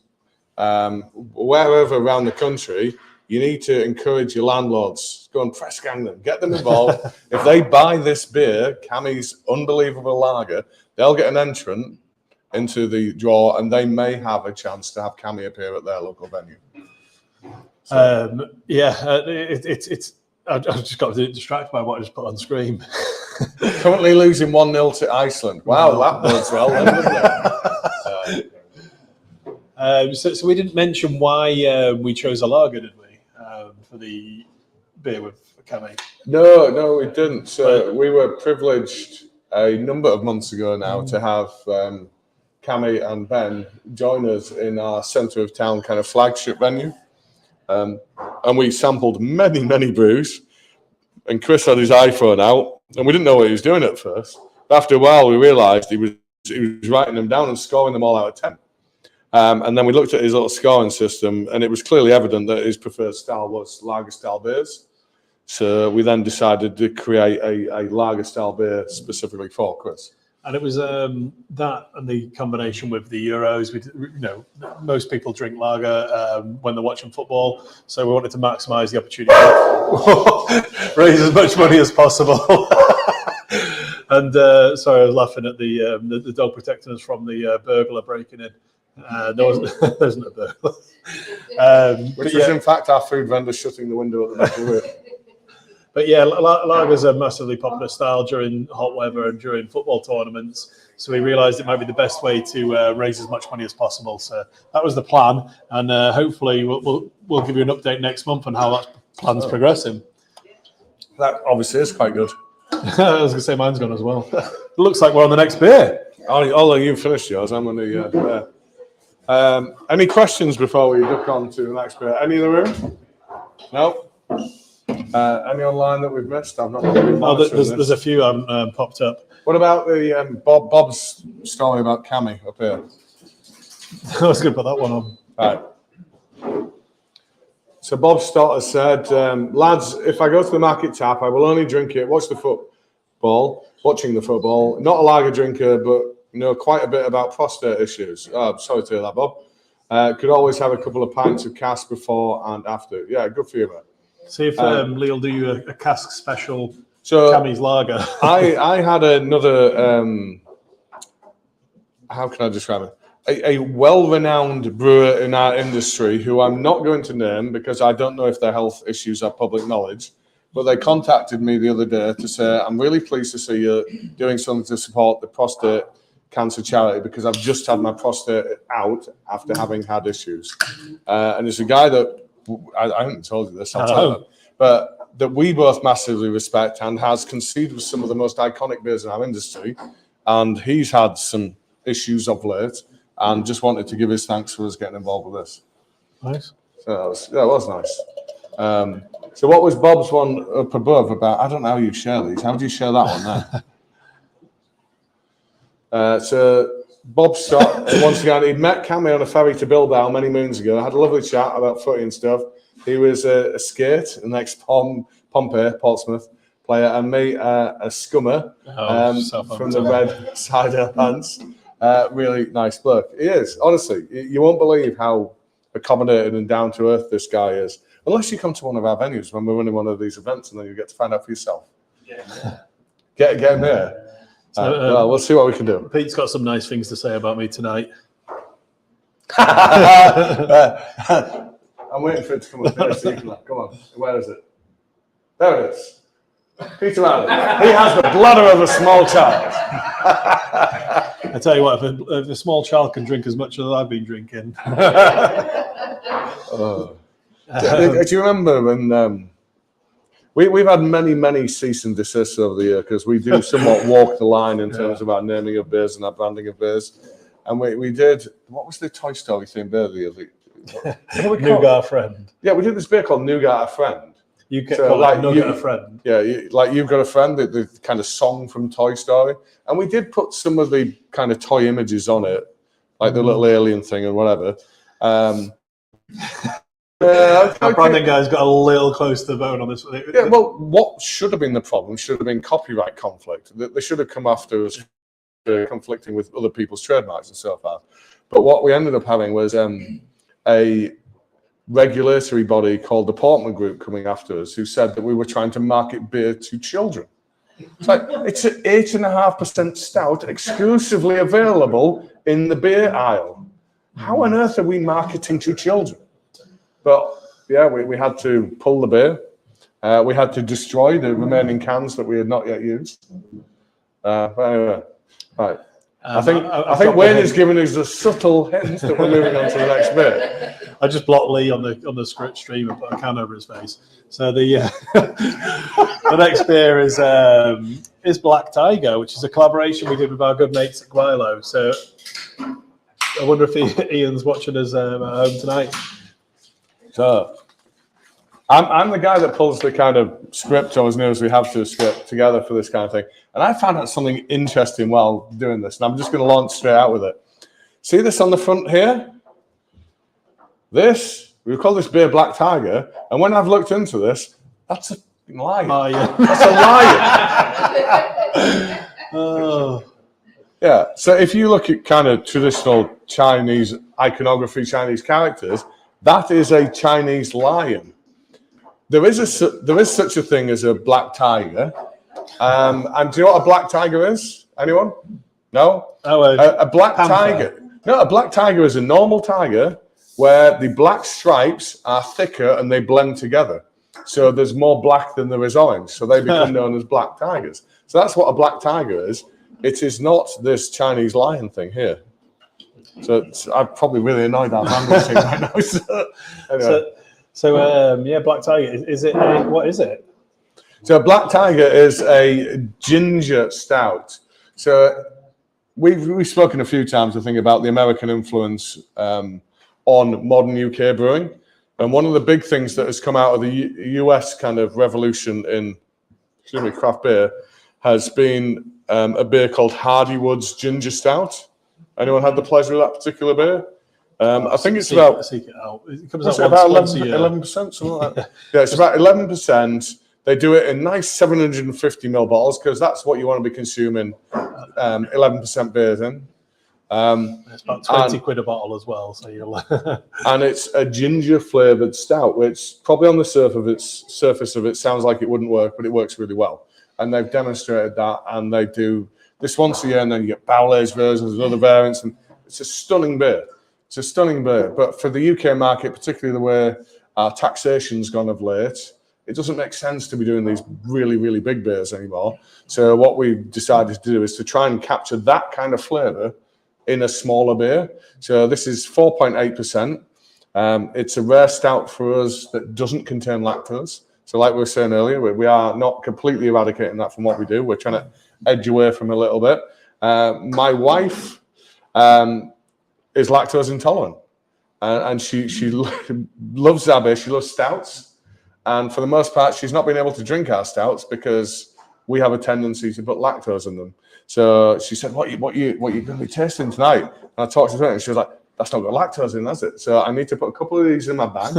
wherever around the country, you need to encourage your landlords. Go and press gang them, get them involved. If they buy this beer, Cammy's unbelievable lager, they'll get an entrant into the draw and they may have a chance to have Cammy appear at their local venue. So. It's I've just got distracted by what I just put on screen. Currently losing 1-0 to Iceland. Wow, that bodes well then, doesn't it? So we didn't mention why we chose a lager, did we, for the beer with Cammy? No, we didn't. So we were privileged a number of months ago now to have Cammy and Ben join us in our centre of town kind of flagship venue. And we sampled many brews. And Chris had his iPhone out, and we didn't know what he was doing at first. But after a while, we realised he was writing them down and scoring them all out of 10. And then we looked at his little scoring system, and it was clearly evident that his preferred style was lager style beers. So we then decided to create a lager style beer specifically for Chris. And it was that and the combination with the Euros. Most people drink lager when they're watching football, so we wanted to maximise the opportunity, raise as much money as possible. And sorry, I was laughing at the dog protecting us from the burglar breaking in. There wasn't a burglar. Which was in fact our food vendor shutting the window at the back of the room. But yeah, lagers are massively popular style during hot weather and during football tournaments. So we realised it might be the best way to raise as much money as possible. So that was the plan, and hopefully we'll give you an update next month on how that plan's progressing. That obviously is quite good. I was going to say mine's gone as well. It looks like we're on the next beer. Although you've finished yours, I'm on the any questions before we duck on to the next beer? Any in the room? No? Any online that we've missed? I've not really there's a few popped up. What about the Bob's story about Cammy up here? I was going to put that one on. Right. So Bob Stott has said, lads, if I go to the market tap, I will only drink it, watching the football. Not a lager drinker, but quite a bit about prostate issues. Sorry to hear that, Bob. Could always have a couple of pints of cask before and after. Yeah, good for you, mate. See if Lee will do you a cask special so Cammy's lager. I had another how can I describe it? A well-renowned brewer in our industry who I'm not going to name because I don't know if their health issues are public knowledge, but they contacted me the other day to say, I'm really pleased to see you doing something to support the prostate cancer charity because I've just had my prostate out after having had issues. And it's a guy that, I haven't told you this, I'll tell you, but that we both massively respect and has conceded with some of the most iconic beers in our industry. And he's had some issues of late and just wanted to give his thanks for us getting involved with this. Nice. So that was nice. So what was Bob's one up above about? I don't know how you share these. How do you share that one there? So Bob Scott, once again, he'd met Cammy on a ferry to Bilbao many moons ago. Had a lovely chat about footy and stuff. He was a skate, an ex-Pompey, Portsmouth player, and me, a scummer from the red cider pants. Really nice bloke. He is, honestly. You won't believe how accommodated and down to earth this guy is. Unless you come to one of our venues when we're running one of these events, and then you get to find out for yourself. Yeah. Get him here. So, well, we'll see what we can do. Pete's got some nice things to say about me tonight. I'm waiting for it to come up here. So you can, come on, where is it? There it is. Peter Allen. He has the bladder of a small child. I tell you what, if a small child can drink as much as I've been drinking. Do you remember when we've had many cease and desists over the year because we do somewhat walk the line in terms of our naming of beers and our branding of beers. And we did, what was the Toy Story themed beer the other Nougat Friend. Yeah, we did this beer called Nougat Friend. You can call it Nougat Friend. Yeah, You've Got a Friend, the kind of song from Toy Story. And we did put some of the kind of toy images on it, like the little alien thing and whatever. Our branding guy's got a little close to the bone on this one. Yeah, well, what should have been the problem should have been copyright conflict. They should have come after us conflicting with other people's trademarks and so forth. But what we ended up having was a regulatory body called the Portman Group coming after us who said that we were trying to market beer to children. It's like, it's an 8.5% stout exclusively available in the beer aisle. How on earth are we marketing to children? But yeah, we had to pull the beer. We had to destroy the remaining cans that we had not yet used. But anyway, right. I think Wayne is giving us a subtle hint that we're moving on to the next beer. I just blocked Lee on the script stream and put a can over his face. So the the next beer is Black Tiger, which is a collaboration we did with our good mates at Guilo. So I wonder if Ian's watching us at home tonight. So I'm the guy that pulls the kind of script, or as near as we have to a script, together for this kind of thing. And I found out something interesting while doing this, and I'm just going to launch straight out with it. See this on the front here? We call this beer Black Tiger, and when I've looked into this, that's a lion. Oh, yeah. That's a lion. Oh. Yeah, so if you look at kind of traditional Chinese iconography, Chinese characters, that is a Chinese lion. There is such a thing as a black tiger. And do you know what a black tiger is? Anyone? No? A black tiger. No, a black tiger is a normal tiger where the black stripes are thicker and they blend together. So there's more black than there is orange. So they become known as black tigers. So that's what a black tiger is. It is not this Chinese lion thing here. So I'm probably really annoyed at that thing right now. So, anyway. Black Tiger. Is it? What is it? So Black Tiger is a ginger stout. So we've spoken a few times, I think, about the American influence on modern UK brewing. And one of the big things that has come out of the US kind of revolution in craft beer has been a beer called Hardywood's Ginger Stout. Anyone had the pleasure of that particular beer? I think it's about... Seek it out. It comes out about once a year. 11%, something like that. Yeah, it's about 11%. They do it in nice 750ml bottles because that's what you want to be consuming 11% beers in. It's about 20 quid a bottle as well. So you'll and it's a ginger flavoured stout, which probably on the surface of it sounds like it wouldn't work, but it works really well. And they've demonstrated that, and they do this once a year, and then you get barrel-aged versions and other variants, and it's a stunning beer. It's a stunning beer. But for the UK market, particularly the way our taxation's gone of late, it doesn't make sense to be doing these really, really big beers anymore. So what we've decided to do is to try and capture that kind of flavour in a smaller beer. So this is 4.8%. It's a rare stout for us that doesn't contain lactose. So like we were saying earlier, we are not completely eradicating that from what we do. We're trying to edge away from a little bit. My wife is lactose intolerant, and she loves our beer. She loves stouts, and for the most part, she's not been able to drink our stouts because we have a tendency to put lactose in them. So she said, "What you going to be tasting tonight?" And I talked to her, and she was like, "That's not got lactose in, has it?" So I need to put a couple of these in my bag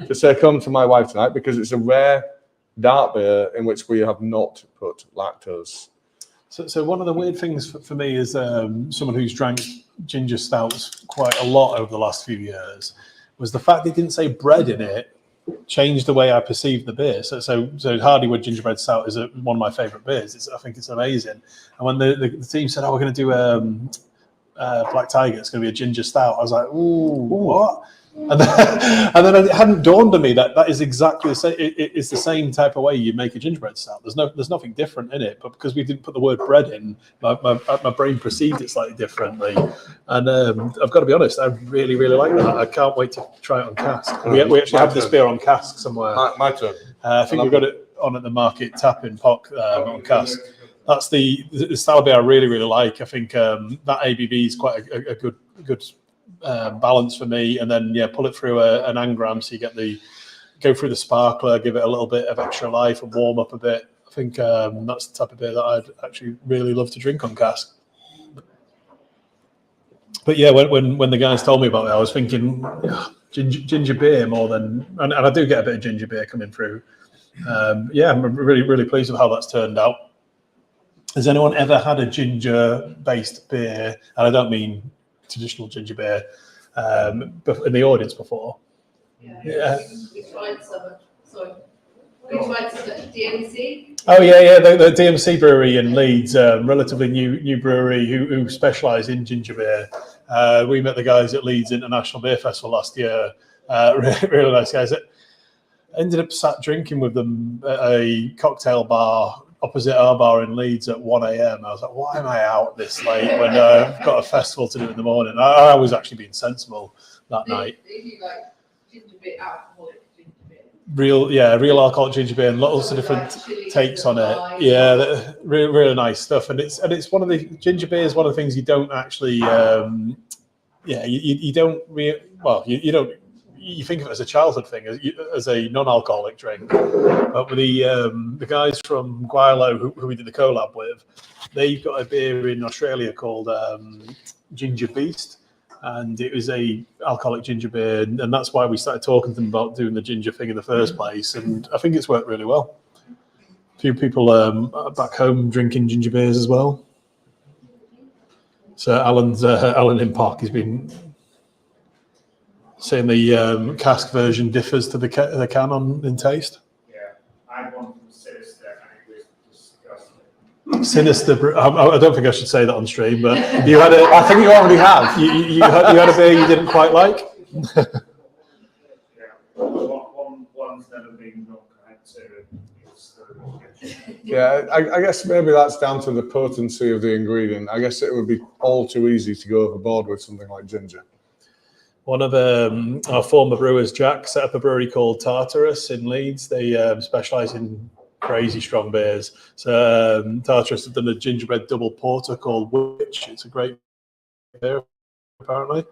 to say, "Come to my wife tonight," because it's a rare dark beer in which we have not put lactose. So one of the weird things for me is someone who's drank ginger stouts quite a lot over the last few years was the fact they didn't say bread in it changed the way I perceived the beer. So Hardywood Gingerbread Stout is one of my favourite beers. I think it's amazing. And when the team said, "Oh, we're going to do Black Tiger, it's going to be a ginger stout," I was like, "Ooh, what?" And then it hadn't dawned on me that is exactly the same. It's the same type of way you make a gingerbread stout. There's nothing different in it, but because we didn't put the word bread in, my brain perceived it slightly differently. And I've got to be honest, I really, really like that. I can't wait to try it on cask. We actually have this beer on cask somewhere. Mitre. I think we've got it on at the market tap in POC on cask. That's the style of beer I really, really like. I think that ABV is quite a good balance for me, and then pull it through an angram, so you get go through the sparkler, give it a little bit of extra life and warm up a bit. I think that's the type of beer that I'd actually really love to drink on cask. But yeah, when the guys told me about it, I was thinking ginger beer more than, and I do get a bit of ginger beer coming through. I'm really, really pleased with how that's turned out. Has anyone ever had a ginger-based beer, and I don't mean traditional ginger beer, in the audience before? Yeah. We tried some. Sorry. We tried some at DMC. Oh yeah, the DMC Brewery in Leeds, relatively new brewery who specialise in ginger beer. We met the guys at Leeds International Beer Festival last year. Really nice guys. I ended up sat drinking with them at a cocktail bar opposite our bar in Leeds at 1 a.m. I was like, why am I out this late when I've got a festival to do in the morning? I was actually being sensible that night. They do like ginger beer, alcoholic ginger beer. Real alcoholic ginger beer and lots of different takes on it. Yeah, really nice stuff. And it's one of the ginger beer is one of the things you don't actually, you don't. You think of it as a childhood thing, as a non-alcoholic drink. But with the guys from Guaylo who we did the collab with, they've got a beer in Australia called Ginger Beast, and it was a alcoholic ginger beer, and that's why we started talking to them about doing the ginger thing in the first place. And I think it's worked really well. A few people back home drinking ginger beers as well. So Alan in Park has been saying the cask version differs to the can in taste. Yeah, I had one from Sinister and it was disgusting. Sinister. I don't think I should say that on stream, but you had I think you already have. You had a beer you didn't quite like. Yeah, one's never been drunk. I had to. Yeah, I guess maybe that's down to the potency of the ingredient. I guess it would be all too easy to go overboard with something like ginger. One of our former brewers, Jack, set up a brewery called Tartarus in Leeds. They specialise in crazy strong beers. So Tartarus have done a gingerbread double porter called Witch. It's a great beer, apparently.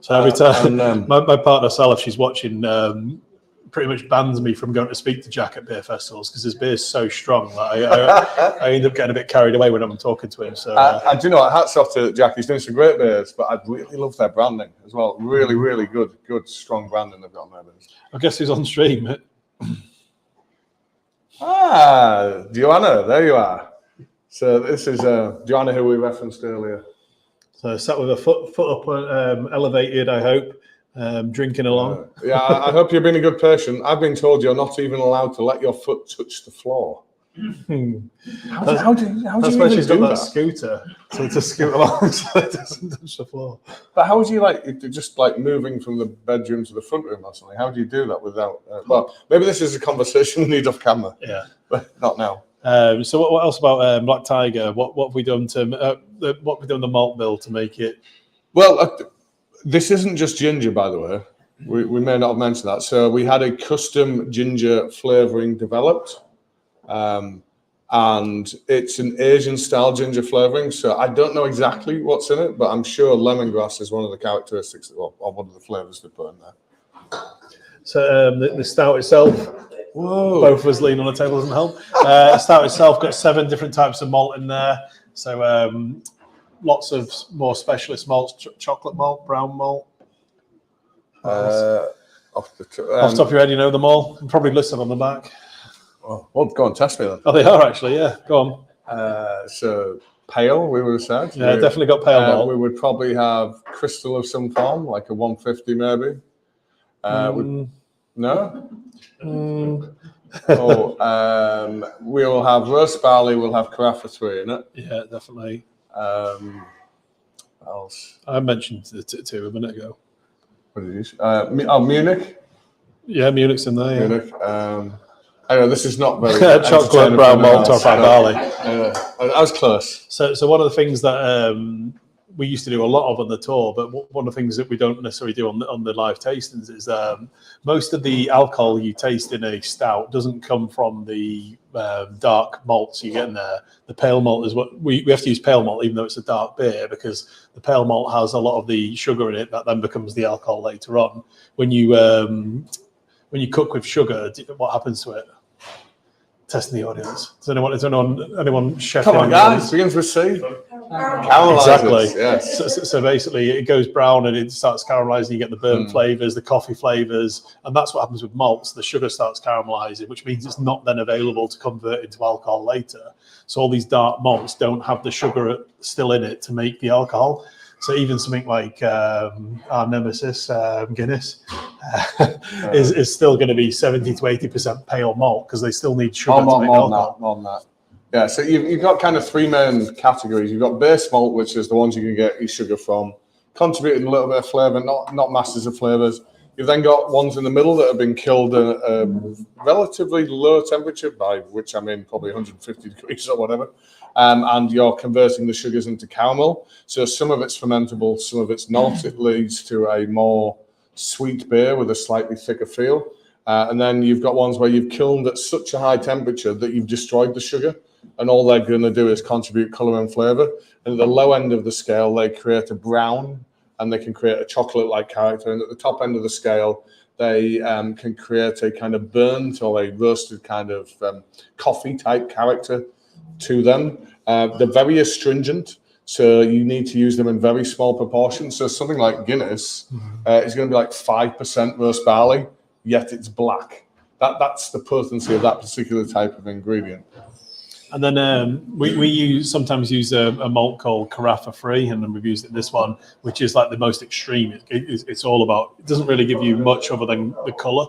So every time my partner Sal, if she's watching, pretty much bans me from going to speak to Jack at beer festivals because his beer's so strong that I end up getting a bit carried away when I'm talking to him. So I do know, hats off to Jack. He's doing some great beers, but I really love their branding as well. Really, really good, strong branding they've got on their beers. I guess he's on stream. Joanna, there you are. So this is Joanna, who we referenced earlier. So sat with a foot up, elevated, I hope. Drinking along. I hope you're being a good patient. I've been told you're not even allowed to let your foot touch the floor. How do you That's even why she's got do that that? scooter, so to scoot along so it doesn't touch the floor. But how would you just moving from the bedroom to the front room or something? How do you do that without? Well, maybe this is a conversation we need off camera. Yeah, but not now. So what else about Black Tiger? What have we done to what have we done the malt bill to make it? Well, this isn't just ginger, by the way. We may not have mentioned that. So we had a custom ginger flavouring developed. And it's an Asian style ginger flavouring. So I don't know exactly what's in it, but I'm sure lemongrass is one of the characteristics or one of the flavours they put in there. So the stout itself, whoa, both of us lean on the table doesn't help. Stout itself got 7 different types of malt in there. So lots of more specialist malts, chocolate malt, brown malt. Off the top of your head, you know them all. Probably listed on the back. Well, go on, test me then. Oh, they are actually, yeah. Go on. So pale, we would have said. Yeah, definitely got pale malt. We would probably have crystal of some form, like a 150 maybe. No? We'll have roast barley, we'll have Carafa 3 in it. Yeah, definitely. What else? I mentioned the 2 a minute ago. What did you say? Munich. Yeah, Munich's in there. Yeah. Munich. I know this is not very chocolate brown malt top barley. I was close. So one of the things that we used to do a lot of on the tour, but one of the things that we don't necessarily do on the live tastings is most of the alcohol you taste in a stout doesn't come from the dark malts you get in there. The pale malt is what we have to use pale malt, even though it's a dark beer, because the pale malt has a lot of the sugar in it that then becomes the alcohol later on. When you cook with sugar, what happens to it? Testing the audience. Is anyone chef? Come on, guys. Begins with C. Exactly. Yes. So basically, it goes brown and it starts caramelizing. You get the burnt flavors, the coffee flavors, and that's what happens with malts. The sugar starts caramelizing, which means it's not then available to convert into alcohol later. So all these dark malts don't have the sugar still in it to make the alcohol. So even something like our nemesis, Guinness, is still going to be 70 to 80% pale malt because they still need sugar to make alcohol. More than that. Yeah, so you've got kind of 3 main categories. You've got base malt, which is the ones you can get your sugar from, contributing a little bit of flavour, not masses of flavours. You've then got ones in the middle that have been killed at a relatively low temperature, by which I mean probably 150 degrees or whatever. And you're converting the sugars into caramel. So some of it's fermentable, some of it's not. It leads to a more sweet beer with a slightly thicker feel. And then you've got ones where you've kilned at such a high temperature that you've destroyed the sugar. And all they're going to do is contribute colour and flavour. And at the low end of the scale, they create a brown and they can create a chocolate-like character. And at the top end of the scale, they can create a kind of burnt or a roasted kind of coffee-type character to them. They're very astringent, so you need to use them in very small proportions. So something like Guinness is going to be like 5% roast barley, yet it's black. That's the potency of that particular type of ingredient. And then we sometimes use a malt called Carafa 3, and then we've used it in this one, which is like the most extreme. It's all about, it doesn't really give you much other than the colour.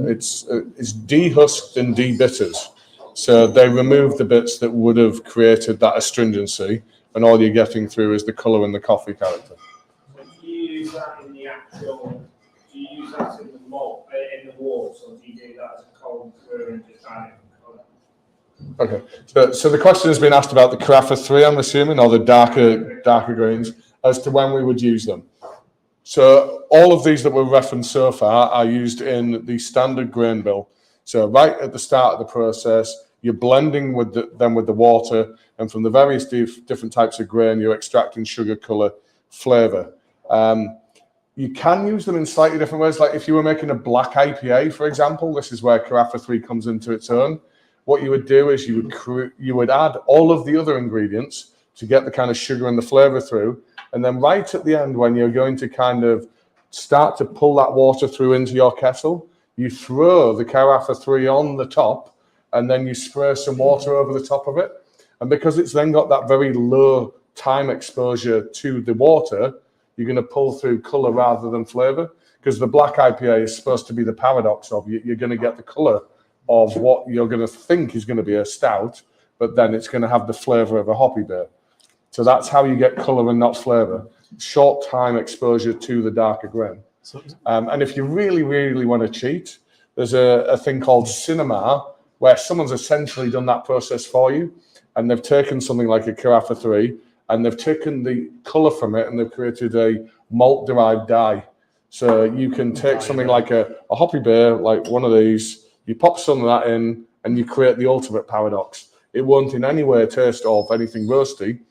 It's dehusked and debittered. So they remove the bits that would have created that astringency, and all you're getting through is the colour and the coffee character. Do you use that in the actual, do you use that in the malt, in the walls, or do you do that as a cold brew and just add it? Okay, so the question has been asked about the Carafa 3, I'm assuming, or the darker grains, as to when we would use them. So all of these that were referenced so far are used in the standard grain bill. So right at the start of the process, you're blending with the water, and from the various different types of grain, you're extracting sugar, colour, flavour. You can use them in slightly different ways. Like if you were making a black IPA, for example, this is where Carafa 3 comes into its own. What you would do is you would add all of the other ingredients to get the kind of sugar and the flavour through. And then right at the end, when you're going to kind of start to pull that water through into your kettle, you throw the Carafa 3 on the top, and then you spray some water over the top of it. And because it's then got that very low time exposure to the water, you're going to pull through colour rather than flavour. Because the black IPA is supposed to be the paradox of you're going to get the colour of what you're going to think is going to be a stout, but then it's going to have the flavour of a hoppy beer. So that's how you get colour and not flavour. Short time exposure to the darker grain. And if you really, really want to cheat, there's a thing called cinema, where someone's essentially done that process for you, and they've taken something like a Carafa 3, and they've taken the colour from it, and they've created a malt-derived dye. So you can take something like a hoppy beer, like one of these, you pop some of that in, and you create the ultimate paradox. It won't in any way taste of anything roasty,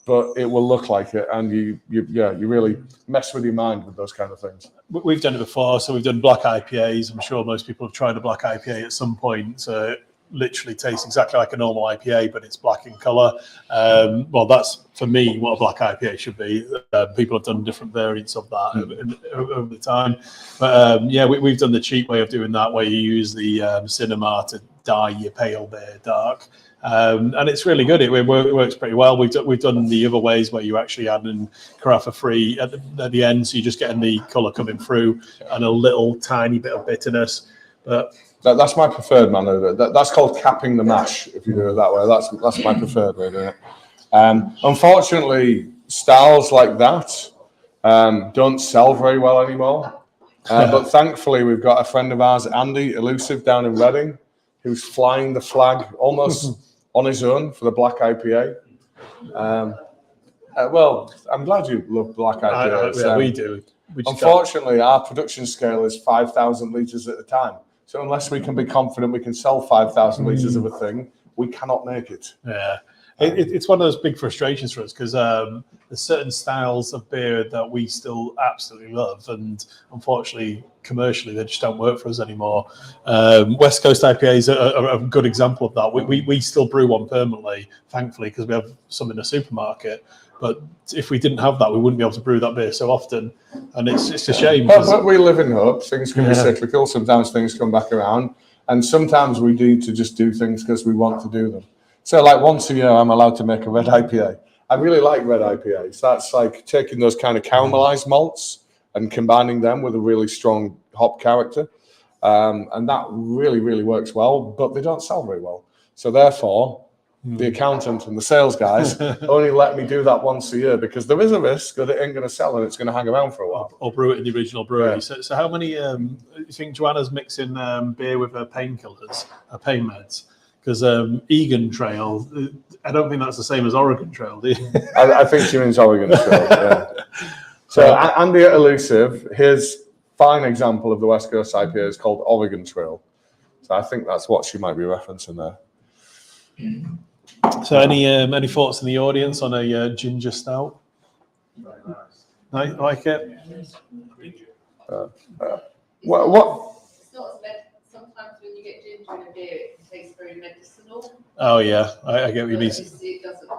but it will look like it, and you really mess with your mind with those kind of things. We've done it before, so we've done black IPAs. I'm sure most people have tried a black IPA at some point. So it literally tastes exactly like a normal IPA, but it's black in colour. Well, that's, for me, what a black IPA should be. People have done different variants of that over the time. But we've done the cheap way of doing that, where you use the cinema to dye your pale beer dark. And it's really good. It works pretty well. We've done the other ways where you actually add in Carafa free at the end, so you're just getting the colour coming through and a little tiny bit of bitterness. But that's my preferred manner. That's called capping the mash. If you do it that way, that's my preferred way of doing it. Unfortunately, styles like that don't sell very well anymore. But thankfully, we've got a friend of ours, Andy Elusive, down in Reading, who's flying the flag almost on his own for the black IPA. Well, I'm glad you love black IPAs. We do. Unfortunately, our production scale is 5,000 litres at a time. So unless we can be confident we can sell 5,000 litres of a thing, we cannot make it. Yeah. It's one of those big frustrations for us, because there's certain styles of beer that we still absolutely love, and unfortunately, commercially, they just don't work for us anymore. West Coast IPAs are a good example of that. We still brew one permanently, thankfully, because we have some in the supermarket. But if we didn't have that, we wouldn't be able to brew that beer so often, and it's a shame. But we live in hope. Things can be cyclical. Sometimes things come back around, and sometimes we need to just do things because we want to do them. So like once a year, I'm allowed to make a red IPA. I really like red IPAs. That's like taking those kind of caramelized malts and combining them with a really strong hop character. And that really, really works well, but they don't sell very well. So therefore, the accountant and the sales guys only let me do that once a year, because there is a risk that it ain't going to sell and it's going to hang around for a while. Or brew it in the original brewery. Yeah. So how many, you think Joanna's mixing beer with her painkillers, her pain meds? Because Egan Trail, I don't think that's the same as Oregon Trail, do you? I think she means Oregon Trail, yeah. So Andy Elusive, his fine example of the West Coast IPA is called Oregon Trail. So I think that's what she might be referencing there. So any thoughts in the audience on a ginger stout? Very nice. Like it? What? It's not sometimes when you get ginger in a beer, it tastes very medicinal. Oh yeah, I get what you mean. It doesn't.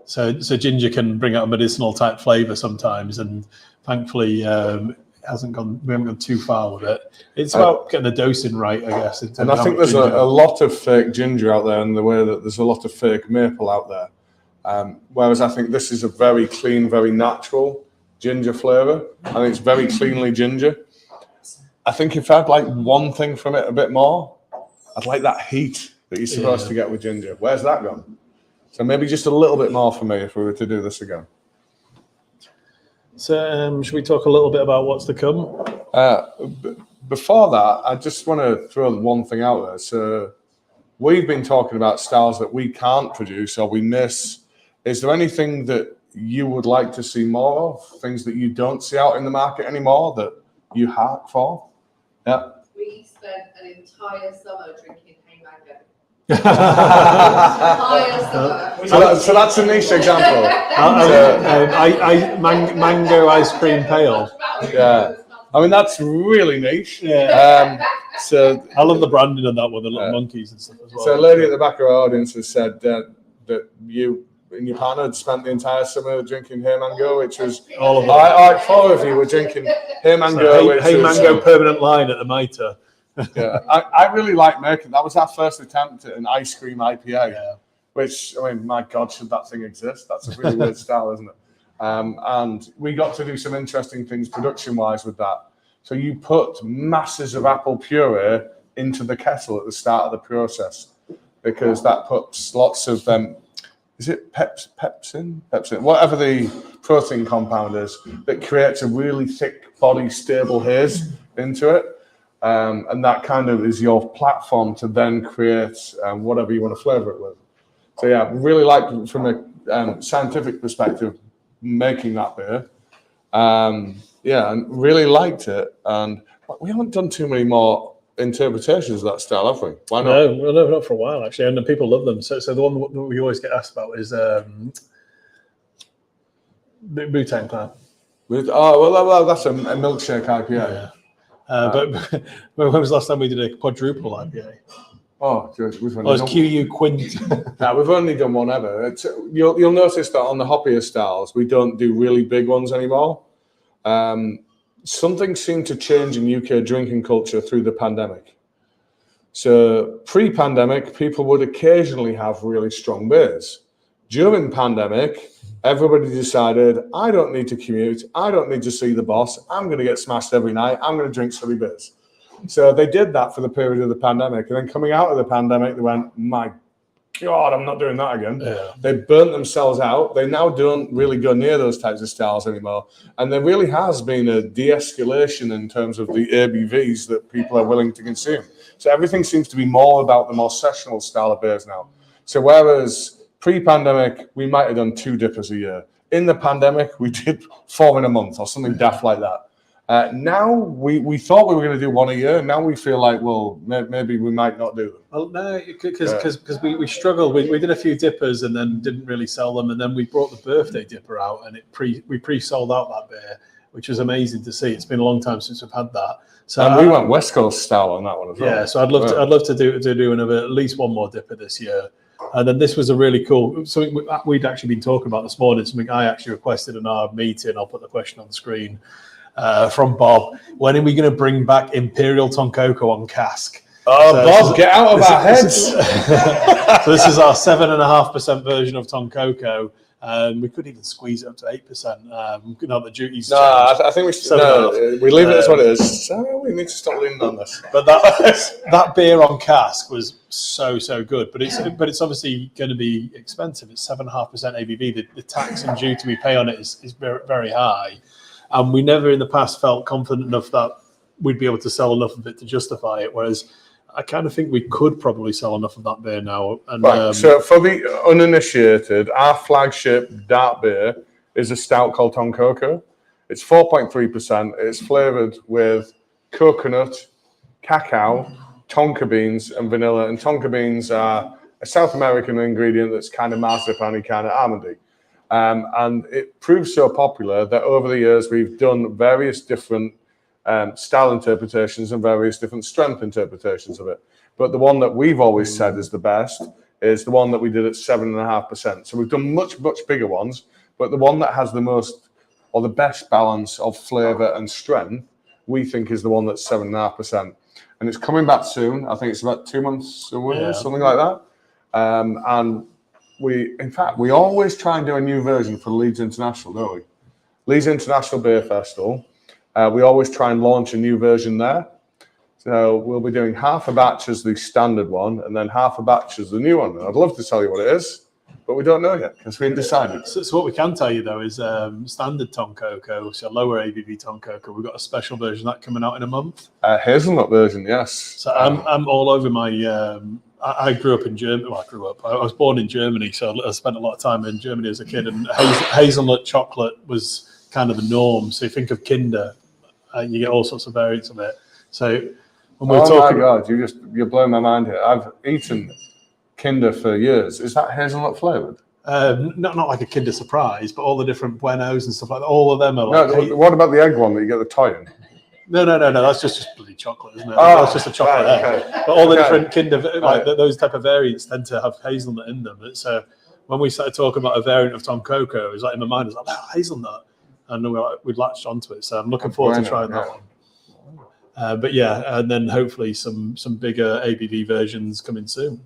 So ginger can bring out a medicinal type flavour sometimes, and thankfully we haven't gone too far with it. It's about getting the dosing right, I guess. And I think there's a lot of fake ginger out there, in the way that there's a lot of fake maple out there. Whereas I think this is a very clean, very natural ginger flavour, and it's very cleanly ginger. I think if I'd like one thing from it a bit more, I'd like that heat that you're supposed to get with ginger. Where's that gone? So maybe just a little bit more for me if we were to do this again. So should we talk a little bit about what's to come? Before that, I just want to throw one thing out there. So we've been talking about styles that we can't produce or we miss. Is there anything that you would like to see more of? Things that you don't see out in the market anymore that you hark for? Yeah. We spent an entire summer drinking Haymango. So that's a niche example. Mango ice cream pale. Yeah, I mean that's really niche. Yeah. So I love the branding on that one, the little monkeys and stuff as well. So a lady at the back of our audience has said that you and your partner had spent the entire summer drinking Haymango, which was all of like 4 of you were drinking Haymango. Haymango permanent line at the Mitre. Yeah, I really like making. That was our first attempt at an ice cream IPA, which, I mean, my God, should that thing exist? That's a really weird style, isn't it? And we got to do some interesting things production-wise with that. So you put masses of apple puree into the kettle at the start of the process, because that puts lots of is it pepsin, whatever the protein compound is, that creates a really thick body stable haze into it. And that kind of is your platform to then create whatever you want to flavor it with. So yeah, really like from a scientific perspective making that beer. Yeah, and really liked it. And we haven't done too many more interpretations of that style, have we? Why not? No, not for a while actually, and people love them. So the one that we always get asked about is Wu-Tang Clan. Well, that's a milkshake IPA. Yeah. But when was the last time we did a quadruple IPA? Oh, George, It was QU Quint. No, we've only done one ever. You'll notice that on the hoppier styles, we don't do really big ones anymore. Something seemed to change in UK drinking culture through the pandemic. So pre-pandemic, people would occasionally have really strong beers. During the pandemic, everybody decided, I don't need to commute, I don't need to see the boss, I'm going to get smashed every night, I'm going to drink silly beers. So they did that for the period of the pandemic. And then coming out of the pandemic, they went, my God, I'm not doing that again. Yeah. They burnt themselves out. They now don't really go near those types of styles anymore. And there really has been a de-escalation in terms of the ABVs that people are willing to consume. So everything seems to be more about the more sessional style of beers now. So whereas pre-pandemic, we might have done 2 dippers a year. In the pandemic, we did 4 in a month or something daft like that. Now we thought we were going to do 1 a year. Now we feel like, well, maybe we might not do them. Well, no, because we struggled. We did a few dippers and then didn't really sell them, and then we brought the birthday dipper out, and we pre-sold out that beer, which was amazing to see. It's been a long time since we've had that. So and we went West Coast style on that one as well. Yeah, so I'd love to do another, at least 1 more dipper this year. And then this was a really cool something we'd actually been talking about this morning. Something I actually requested in our meeting. I'll put the question on the screen. From Bob, when are we going to bring back Imperial Tonkoko on cask? Oh, so Bob, get out of our heads! So this is our 7.5% version of Tonkoko. We could even squeeze it up to 8%. Now the duties. No, I think we leave it as what it is. So we need to stop leaning on this. But that beer on cask was so good. But it's obviously going to be expensive. It's 7.5% ABV. The tax and duty we pay on it is very, very high. And we never in the past felt confident enough that we'd be able to sell enough of it to justify it. Whereas I kind of think we could probably sell enough of that beer now. And, right. So for the uninitiated, our flagship dark beer is a stout called Tonkoko. It's 4.3%. It's flavoured with coconut, cacao, tonka beans, and vanilla. And tonka beans are a South American ingredient that's kind of marzipan-y, kind of almondy. And it proved so popular that over the years we've done various different style interpretations and various different strength interpretations of it. But the one that we've always said is the best is the one that we did at 7.5%. So we've done much bigger ones, but the one that has the most or the best balance of flavour and strength, we think is the one that's 7.5%. And it's coming back soon. I think it's about 2 months away, something like that. And we always try and do a new version for Leeds International, don't we? Leeds International Beer Festival. We always try and launch a new version there. So we'll be doing half a batch as the standard one and then half a batch as the new one. I'd love to tell you what it is, but we don't know yet because we haven't decided. So what we can tell you, though, is standard Tonkoko, so lower ABV Tonkoko. We've got a special version of that coming out in a month. Hazelnut version, yes. So I'm all over my... I grew up in Germany. Well, I was born in Germany, so I spent a lot of time in Germany as a kid. And hazelnut chocolate was kind of the norm. So you think of Kinder, you get all sorts of variants of it. So when we're talking, my God, you're blowing my mind here. I've eaten Kinder for years. Is that hazelnut flavored? Not like a Kinder Surprise, but all the different Buenos and stuff like that. All of them are like. No, what about the egg one that you get the toy in? No. That's just bloody chocolate, isn't it? That's just a chocolate egg. Okay. But all the different Kinder, those type of variants tend to have hazelnut in them. So when we started talking about a variant of Tonkoko, it was like in my mind, it was like, hazelnut. And we latched onto it. So I'm looking forward to trying that one. But yeah, and then hopefully some bigger ABV versions coming soon.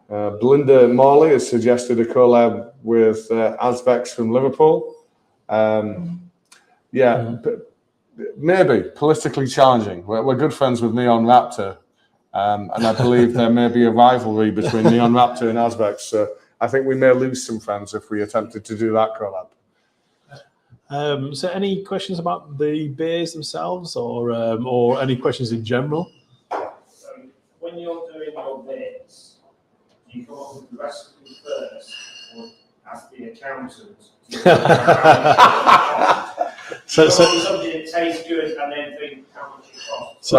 Belinda Morley has suggested a collab with Azvex from Liverpool. maybe politically challenging. We're good friends with Neon Raptor, and I believe there may be a rivalry between Neon Raptor and Asbex. So I think we may lose some friends if we attempted to do that collab. So any questions about the beers themselves, or any questions in general? When you're doing your beers, do you come up with the recipe first, or ask the accountant? So something that tastes good and then think how much it costs.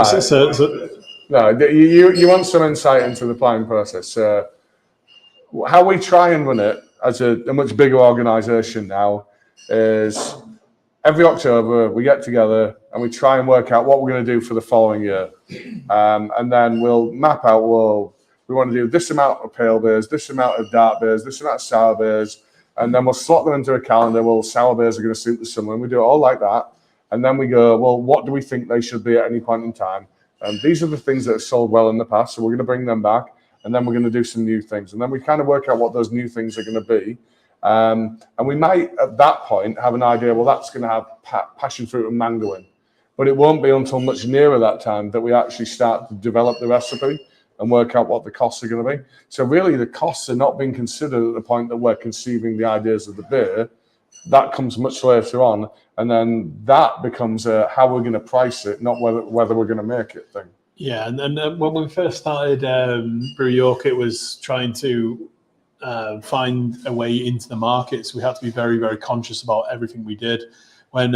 No, you want some insight into the planning process. How we try and run it as a much bigger organisation now is every October we get together and we try and work out what we're going to do for the following year, and then we'll map out. We want to do this amount of pale beers, this amount of dark beers, this amount of sour beers. And then we'll slot them into a calendar. Well, sour beers are going to suit the summer, and we do it all like that. And then we go, well, what do we think they should be at any point in time? And these are the things that have sold well in the past, so we're going to bring them back, and then we're going to do some new things. And then we kind of work out what those new things are going to be. And we might, at that point, have an idea, well, that's going to have passion fruit and mango in. But it won't be until much nearer that time that we actually start to develop the recipe and work out what the costs are going to be. So really the costs are not being considered at the point that we're conceiving the ideas of the beer. That comes much later on. And then that becomes how we're going to price it, not whether we're going to make it thing. Yeah, and when we first started Brew York, it was trying to find a way into the market. So we had to be very, very conscious about everything we did. When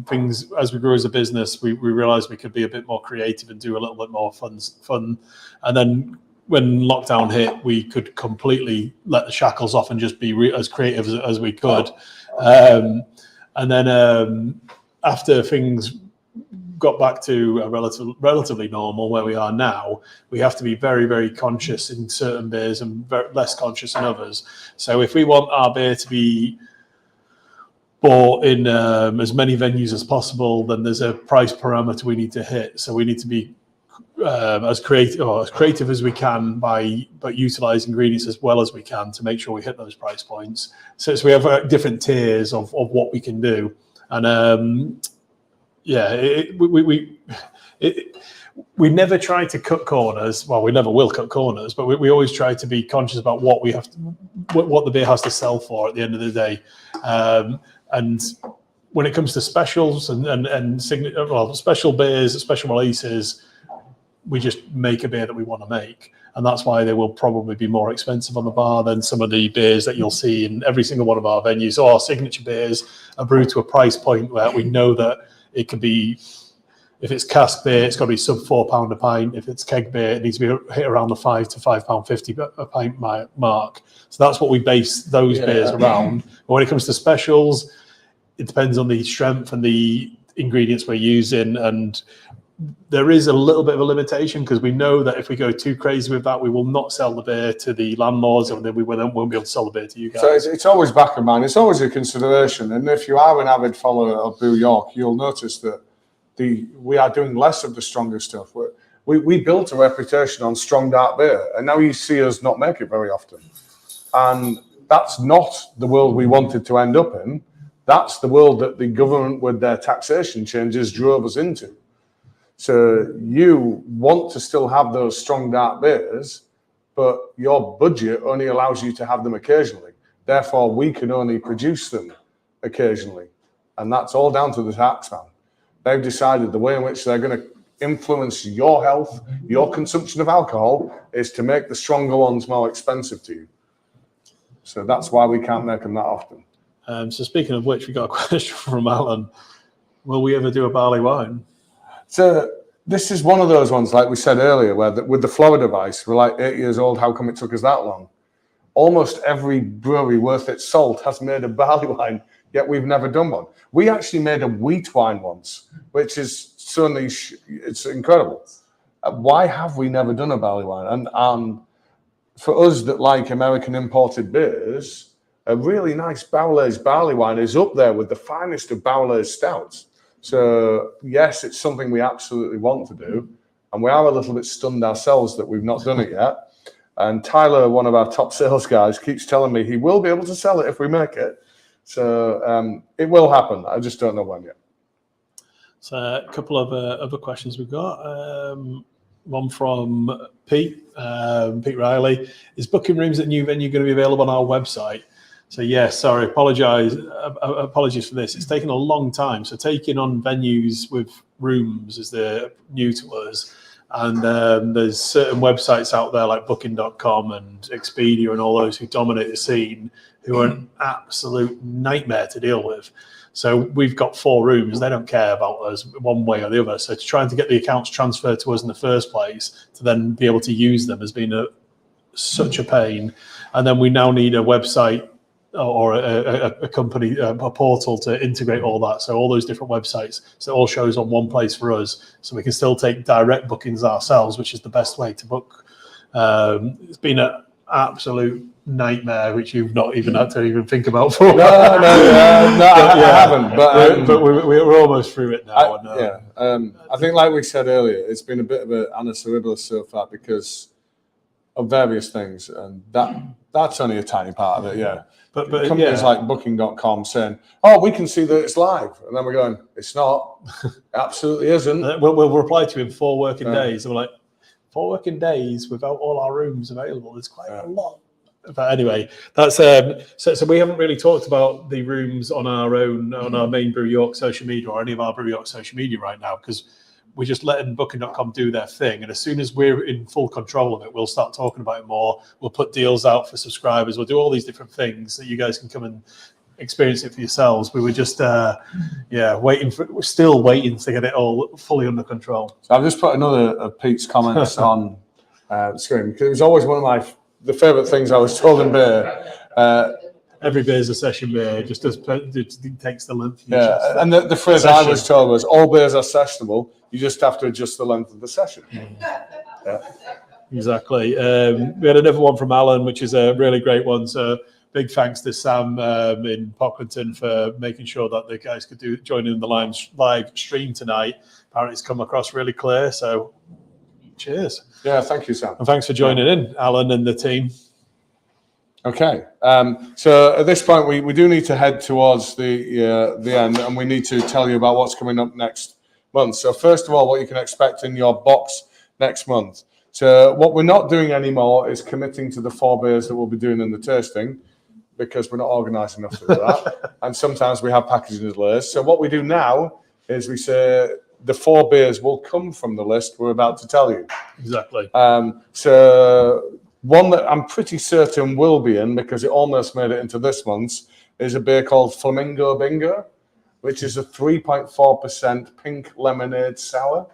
things, as we grew as a business, we realized we could be a bit more creative and do a little bit more fun. And then when lockdown hit, we could completely let the shackles off and just be as creative as we could. And then after things got back to a relatively normal where we are now, we have to be very, very conscious in certain beers and less conscious in others. So if we want our beer to be bought in as many venues as possible, then there's a price parameter we need to hit. So we need to be as creative as we can by utilizing ingredients as well as we can to make sure we hit those price points. So we have different tiers of what we can do. And we never try to cut corners. Well, we never will cut corners, but we always try to be conscious about what we have to, what the beer has to sell for at the end of the day. And when it comes to specials and special beers, special releases, we just make a beer that we want to make. And that's why they will probably be more expensive on the bar than some of the beers that you'll see in every single one of our venues. Or our signature beers are brewed to a price point where we know that it could be, if it's cask beer, it's got to be sub £4 a pint. If it's keg beer, it needs to be hit around the £5 to £5.50 a pint mark. So that's what we base those beers around. But when it comes to specials, it depends on the strength and the ingredients we're using. And there is a little bit of a limitation because we know that if we go too crazy with that, we will not sell the beer to the landlords, and then we won't be able to sell the beer to you guys. So it's always back of mind. It's always a consideration. And if you are an avid follower of Brew York, you'll notice that we are doing less of the stronger stuff. We built a reputation on strong dark beer, and now you see us not make it very often. And that's not the world we wanted to end up in. That's the world that the government, with their taxation changes, drove us into. So you want to still have those strong dark beers, but your budget only allows you to have them occasionally. Therefore, we can only produce them occasionally. And that's all down to the taxman. They've decided the way in which they're going to influence your health, your consumption of alcohol, is to make the stronger ones more expensive to you. So that's why we can't make them that often. So speaking of which, we got a question from Alan. Will we ever do a barley wine? So this is one of those ones, like we said earlier, where with the Florida device, we're like 8 years old. How come it took us that long? Almost every brewery worth its salt has made a barley wine, yet we've never done one. We actually made a wheat wine once, which is so niche. It's incredible. Why have we never done a barley wine? And for us that like American imported beers, a really nice barrel-aged barley wine is up there with the finest of barrel-aged stouts. So yes, it's something we absolutely want to do, and we are a little bit stunned ourselves that we've not done it yet. And Tyler, one of our top sales guys, keeps telling me he will be able to sell it if we make it. So it will happen. I just don't know when yet. So a couple of other questions we've got. One from Pete Riley. Is booking rooms at new venue going to be available on our website? So yes, sorry, apologies for this. It's taken a long time. So taking on venues with rooms is new to us. And there's certain websites out there like booking.com and Expedia and all those who dominate the scene who are an absolute nightmare to deal with. So we've got 4 rooms. They don't care about us one way or the other. So trying to get the accounts transferred to us in the first place to then be able to use them has been such a pain. And then we now need a website or a company, a portal to integrate all that. So all those different websites, so it all shows on one place for us. So we can still take direct bookings ourselves, which is the best way to book. It's been an absolute nightmare, which you've not even had to even think about for. No, I haven't. But we're almost through it now. I think, like we said earlier, it's been a bit of an annus horribilis so far because of various things, and that's only a tiny part of it. Yeah. But companies like Booking.com saying, "Oh, we can see that it's live," and then we're going, "It's not. It absolutely isn't." We'll reply to you in 4 working days. And we're like, 4 working days without all our rooms available. There's quite a lot. But anyway, that's so we haven't really talked about the rooms on our main Brew York social media or any of our Brew York social media right now because we're just letting Booking.com do their thing. And as soon as we're in full control of it, we'll start talking about it more. We'll put deals out for subscribers. We'll do all these different things that you guys can come and experience it for yourselves. We were just, we're still waiting to get it all fully under control. So I've just put another of Pete's comments on the screen because it was always one of the favourite things I was told in beer. Every beer is a session beer, just as it takes the length. And the phrase I was told was, all beers are sessionable, you just have to adjust the length of the session. Exactly. We had another one from Alan, which is a really great one. So big thanks to Sam in Pocklington for making sure that the guys could join in the live stream tonight. Apparently it's come across really clear, so cheers. Yeah, thank you, Sam. And thanks for joining in, Alan and the team. Okay, so at this point we do need to head towards the end, and we need to tell you about what's coming up next month. So first of all, what you can expect in your box next month. So what we're not doing anymore is committing to the 4 beers that we'll be doing in the tasting because we're not organised enough for that. And sometimes we have packaging delays. So what we do now is we say the 4 beers will come from the list we're about to tell you. Exactly. So one that I'm pretty certain will be in because it almost made it into this month's is a beer called Flamingo Bingo, which is a 3.4% pink lemonade sour.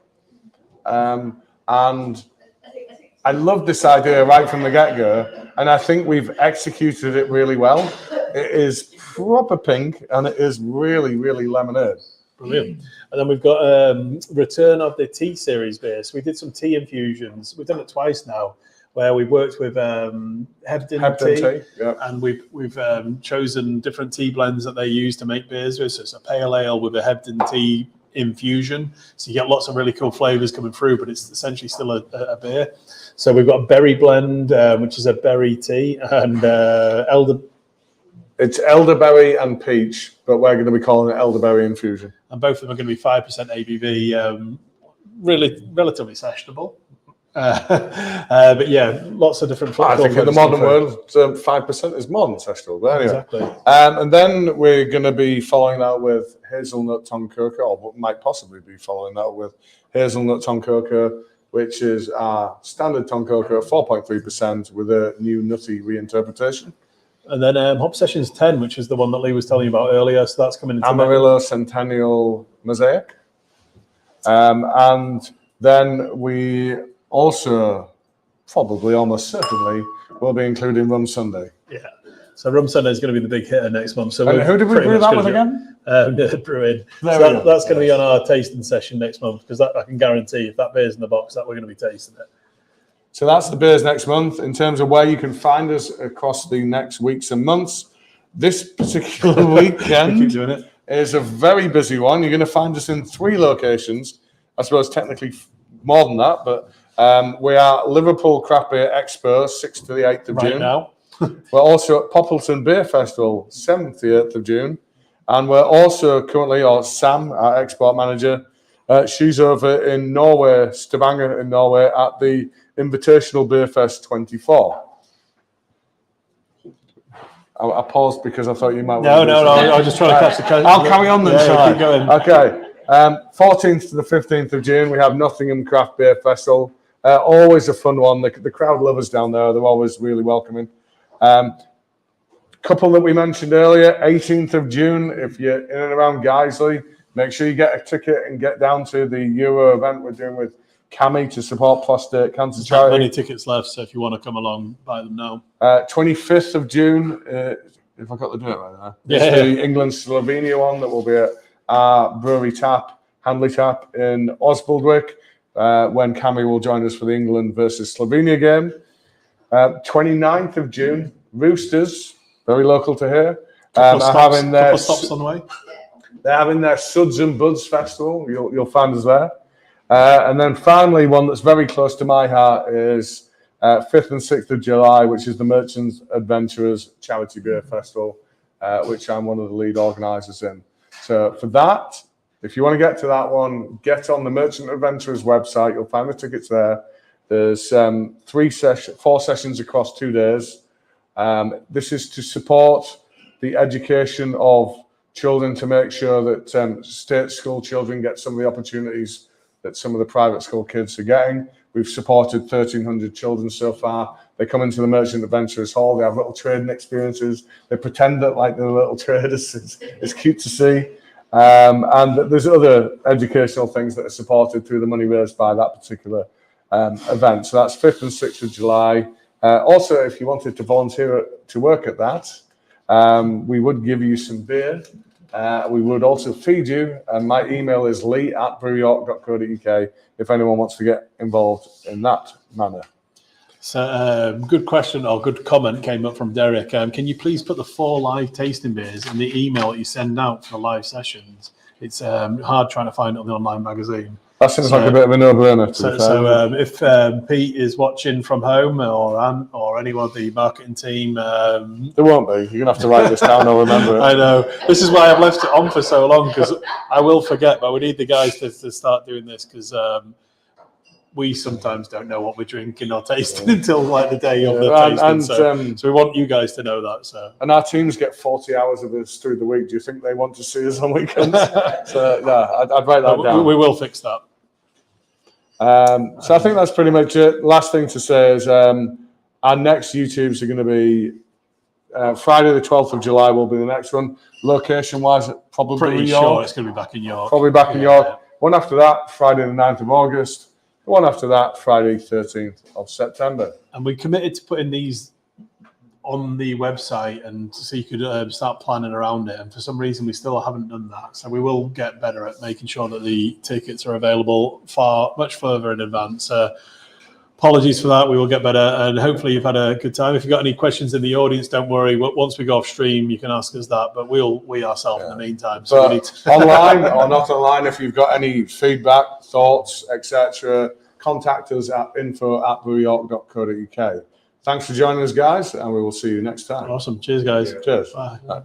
And I love this idea right from the get-go, and I think we've executed it really well. It is proper pink, and it is really, really lemonade. Brilliant. And then we've got return of the tea series beer. So we did some tea infusions. We've done it twice now, where we worked with Hebden tea, and we've chosen different tea blends that they use to make beers with. So it's a pale ale with a Hebden tea infusion. So you get lots of really cool flavors coming through, but it's essentially still a beer. So we've got a berry blend, which is a berry tea, and It's elderberry and peach, but we're going to be calling it elderberry infusion. And both of them are going to be 5% ABV, really relatively sessionable. But yeah, lots of different. I think in the modern world, 5% is more than sessionable. But anyway, exactly. And then we're going to be following that with hazelnut tongue cocoa, or might possibly be following that with hazelnut tongue cocoa, which is our standard tongue cocoa, 4.3% with a new nutty reinterpretation. And then Hop Sessions 10, which is the one that Lee was telling you about earlier. So that's coming into Amarillo Centennial Mosaic. And then we also, probably almost certainly, will be including Rum Sunday. Yeah. So Rum Sunday is going to be the big hitter next month. So and who did we brew that with again? Brewing. So that's going to be on our tasting session next month, because I can guarantee if that beer's in the box, that we're going to be tasting it. So that's the beers next month. In terms of where you can find us across the next weeks and months, this particular weekend keep doing it. Is a very busy one. You're going to find us in 3 locations. I suppose technically more than that, but we are Liverpool Craft Beer Expo, 6th to the 8th of June. Right now. We're also at Poppleton Beer Festival, 7th to the 8th of June. And we're also currently, or Sam, our export manager, She's over in Norway, Stavanger in Norway, at the Invitational Beer Fest 24. I paused because I thought you might. No, I was just trying to catch the. I'll carry on then. Yeah, keep going. Okay. 14th to the 15th of June, we have Nottingham Craft Beer Festival. Always a fun one. The crowd love us down there. They're always really welcoming. Couple that we mentioned earlier, 18th of June, if you're in and around Guiseley, make sure you get a ticket and get down to the Euro event we're doing with Cami to support prostate cancer There's charity. not many tickets left, so if you want to come along, buy them now. 25th of June, if I got the date right there, it's the England-Slovenia one that will be at our Brewery tap, Handley tap in Osbaldwick, when Cami will join us for the England versus Slovenia game. 29th of June, Roosters, very local to here, Couple of stops on the way. They're having their Suds and Buds Festival. You'll find us there. And then finally, one that's very close to my heart is 5th and 6th of July, which is the Merchants Adventurers Charity Beer Festival, which I'm one of the lead organisers in. So for that, if you want to get to that one, get on the Merchant Adventurers website. You'll find the tickets there. There's 4 sessions across 2 days. This is to support the education of children, to make sure that state school children get some of the opportunities that some of the private school kids are getting. We've supported 1,300 children so far. They come into the Merchant Adventurers Hall. They have little trading experiences. They pretend that like they're little traders. It's cute to see. And there's other educational things that are supported through the money raised by that particular event. So that's 5th and 6th of July. Also, if you wanted to volunteer to work at that, we would give you some beer. We would also feed you. And my email is lee@brewyork.co.uk if anyone wants to get involved in that manner. So, good question or good comment came up from Derek. Can you please put the 4 live tasting beers in the email that you send out for the live sessions? It's hard trying to find it on the online magazine. That seems like a bit of a no-brainer. So if Pete is watching from home, or Ant, or anyone of the marketing team, there won't be. You're gonna have to write this down or remember it. I know. This is why I've left it on for so long, because I will forget. But we need the guys to start doing this, because we sometimes don't know what we're drinking or tasting until like the day of the tasting. So we want you guys to know that. So, and our teams get 40 hours of this through the week. Do you think they want to see us on weekends? So yeah, I'd write that down. We will fix that. So I think that's pretty much it. Last thing to say is our next YouTubes are going to be Friday the 12th of July will be the next one. Location-wise, probably pretty York. sure it's going to be back in York. Probably back in York. One after that, Friday the 9th of August. One after that, Friday 13th of September. And we committed to putting these on the website, and so you could start planning around it. And for some reason, we still haven't done that. So we will get better at making sure that the tickets are available much further in advance. Apologies for that. We will get better, and hopefully you've had a good time. If you've got any questions in the audience, don't worry. Once we go off stream, you can ask us that. But we ourselves in the meantime. So we need to online or not online, if you've got any feedback, thoughts, etc., contact us at info@brewyork.co.uk. Thanks for joining us, guys, and we will see you next time. Awesome. Cheers, guys. Cheers. Bye. Bye.